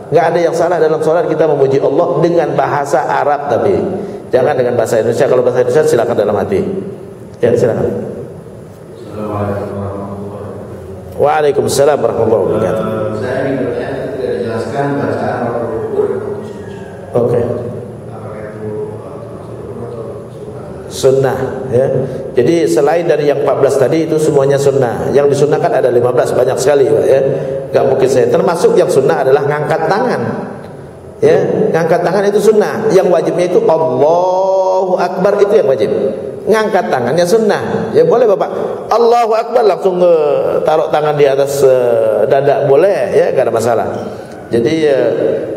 Enggak ada yang salah dalam salat kita memuji Allah dengan bahasa Arab, tapi jangan dengan bahasa Indonesia. Kalau bahasa Indonesia silakan dalam hati. Ya, silakan. Assalamualaikum warahmatullahi wabarakatuh. Waalaikumsalam warahmatullahi wabarakatuh. Saya ingin bertanya, tidak dijelaskan bacaan waktu rukuk dan waktu sujud. Oke. Apakah itu termasuk rukun atau Sunnah, ya. Jadi selain dari yang 14 tadi itu semuanya sunnah. Yang disunnahkan ada 15, banyak sekali, Pak, ya. Enggak mungkin saya. Termasuk yang sunnah adalah ngangkat tangan. Ya, ngangkat tangan itu sunnah. Yang wajibnya itu Allahu Akbar, itu yang wajib. Ngangkat tangannya sunnah. Ya boleh Bapak Allahu Akbar langsung taruh tangan di atas dada, boleh, ya, enggak ada masalah.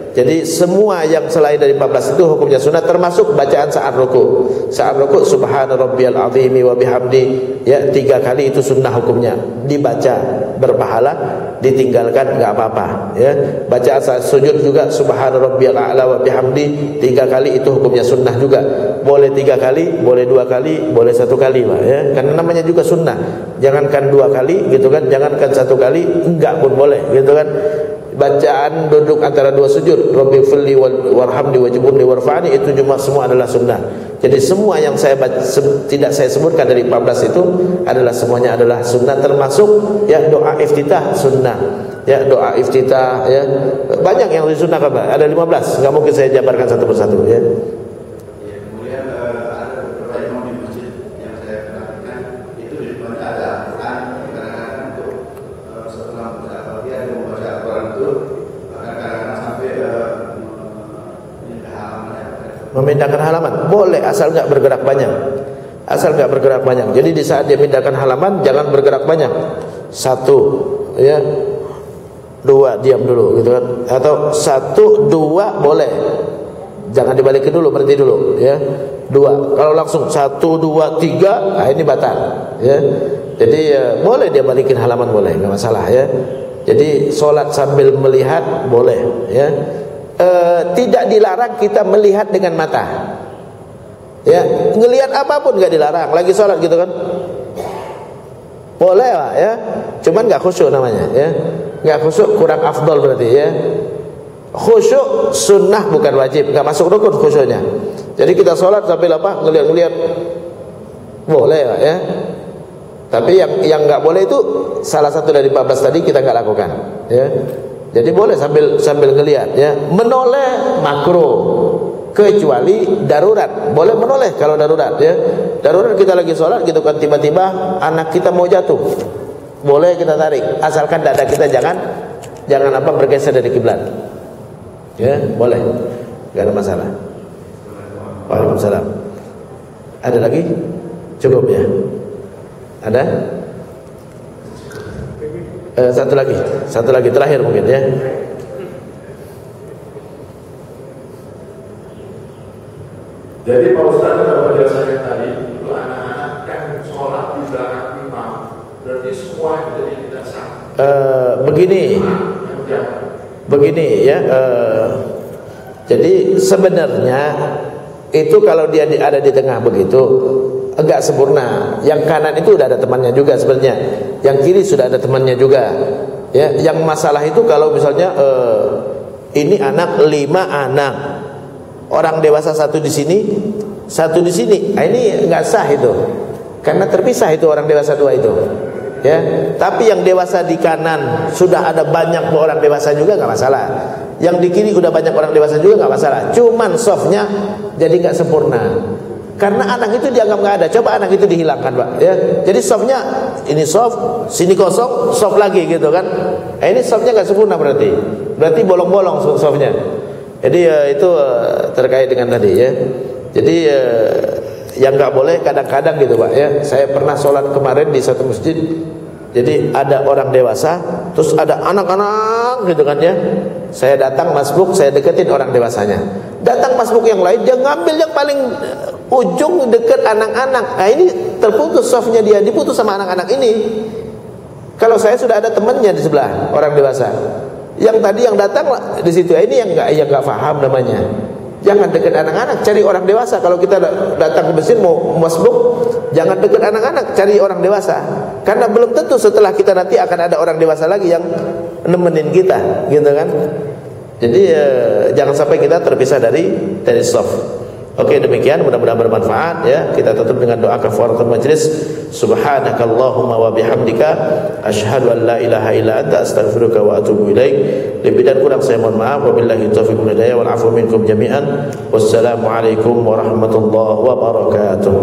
Jadi semua yang selain dari 14 itu hukumnya sunnah, termasuk bacaan saat ruku. Saat ruku subhana rabbiyal azimi wa bihamdi, ya, 3 kali itu sunnah hukumnya. Dibaca berpahala, ditinggalkan enggak apa-apa, ya. Bacaan saat sujud juga subhana rabbiyal a'la wa bihamdi 3 kali itu hukumnya sunnah juga. Boleh 3 kali, boleh 2 kali, boleh 1 kali, Pak, ya. Karena namanya juga sunnah. Jangankan 2 kali gitu kan, jangankan 1 kali, enggak pun boleh gitu kan. Bacaan duduk antara 2 sujud sujud Rabbi firli warhamni wajburni warfa'ni, itu cuma semua adalah sunnah. Jadi semua yang saya tidak saya sebutkan dari 14 itu adalah semuanya adalah sunnah, termasuk ya doa iftitah sunnah. Ya, doa iftitah ya. Banyak yang disunnahkan, Pak. Ada 15. Enggak mungkin saya jabarkan satu persatu ya. Kemudian ada beberapa imam di masjid yang saya perhatikan itu di depan ada Al-Quran, kadang-kadang untuk setelah membaca Al-Fatihah dia membaca Al-Quran itu kadang-kadang sampai memindahkan halaman. Boleh asal enggak bergerak banyak. Asal enggak bergerak banyak. Jadi di saat dia pindahkan halaman jangan bergerak banyak. 1 ya. 2 diam dulu gitu kan. Atau 1 2 boleh. Jangan dibalikin dulu, berhenti dulu ya. 2. Kalau langsung 1 2 3, nah ini batal ya. Jadi boleh dia balikin halaman, boleh, enggak masalah ya. Jadi salat sambil melihat boleh ya. Tidak dilarang kita melihat dengan mata. Ya, ngelihat apapun enggak dilarang. Lagi salat gitu kan. Boleh lah ya. Cuman enggak khusyuk namanya ya. Enggak khusyuk, kurang afdol berarti ya. Khusyuk sunnah bukan wajib, enggak masuk rukun khusyuknya. Jadi kita sholat sambil apa? Ngelihat-ngelihat boleh lah ya. Tapi yang enggak boleh itu salah satu dari 14 tadi kita enggak lakukan ya. Jadi boleh sambil ngelihat ya. Menoleh makruh kecuali darurat. Boleh menoleh kalau darurat ya. Darurat kita lagi sholat gitu kan, tiba-tiba anak kita mau jatuh. Boleh kita tarik, asalkan dada kita jangan apa bergeser dari kiblat. Ya, boleh. Enggak ada masalah. Waalaikumsalam. Ada lagi? Cukup ya? Ada? Satu lagi terakhir mungkin ya. Jadi Pak Ustaz dalam penjelasannya tadi itu anak-anak yang sholat di belakang imam berarti semua jadi tidak sah. Begini ya. Jadi sebenarnya itu kalau dia ada di tengah begitu enggak sempurna. Yang kanan itu udah ada temannya juga sebenarnya. Yang kiri sudah ada temannya juga. Ya, yang masalah itu kalau misalnya ini anak 5 anak. Orang dewasa 1 di sini, 1 di sini. Nah, ini enggak sah itu. Karena terpisah itu orang dewasa 2 itu. Ya, tapi yang dewasa di kanan sudah ada banyak orang dewasa juga enggak masalah. Yang di kiri udah banyak orang dewasa juga enggak masalah. Cuman softnya jadi enggak sempurna. Karena anak itu dianggap enggak ada. Coba anak itu dihilangkan, Pak, ya. Jadi softnya ini soft, sini kosong, soft lagi gitu kan. Nah, ini softnya enggak sempurna berarti. Berarti bolong-bolong softnya. Jadi itu terkait dengan tadi ya. Jadi yang nggak boleh kadang-kadang gitu, Pak ya. Saya pernah sholat kemarin di satu masjid. Jadi ada orang dewasa, terus ada anak-anak gitu kan ya. Saya datang masbuk, saya deketin orang dewasanya. Datang masbuk yang lain, dia ngambil yang paling ujung deket anak-anak. Nah ini terputus softnya, dia diputus sama anak-anak ini. Kalau saya sudah ada temannya di sebelah orang dewasa. Yang tadi yang datang di situ, ini yang nggak paham namanya. Jangan dekat anak-anak, cari orang dewasa. Kalau kita datang ke masjid mau masbuk, jangan dekat anak-anak, cari orang dewasa. Karena belum tentu setelah kita nanti akan ada orang dewasa lagi yang nemenin kita, gitu kan? Jadi jangan sampai kita terpisah dari soft. Oke, demikian, mudah-mudahan bermanfaat ya. Kita tutup dengan doa kafaratul majlis. Subhanakallahumma wa bihamdika asyhadu an la ilaha illa anta astaghfiruka wa atubu ilaik. Lebih dan kurang saya mohon maaf. Wabillahi taufiq wal hidayah wal afu minkum jami'an. Wassalamualaikum warahmatullahi wabarakatuh.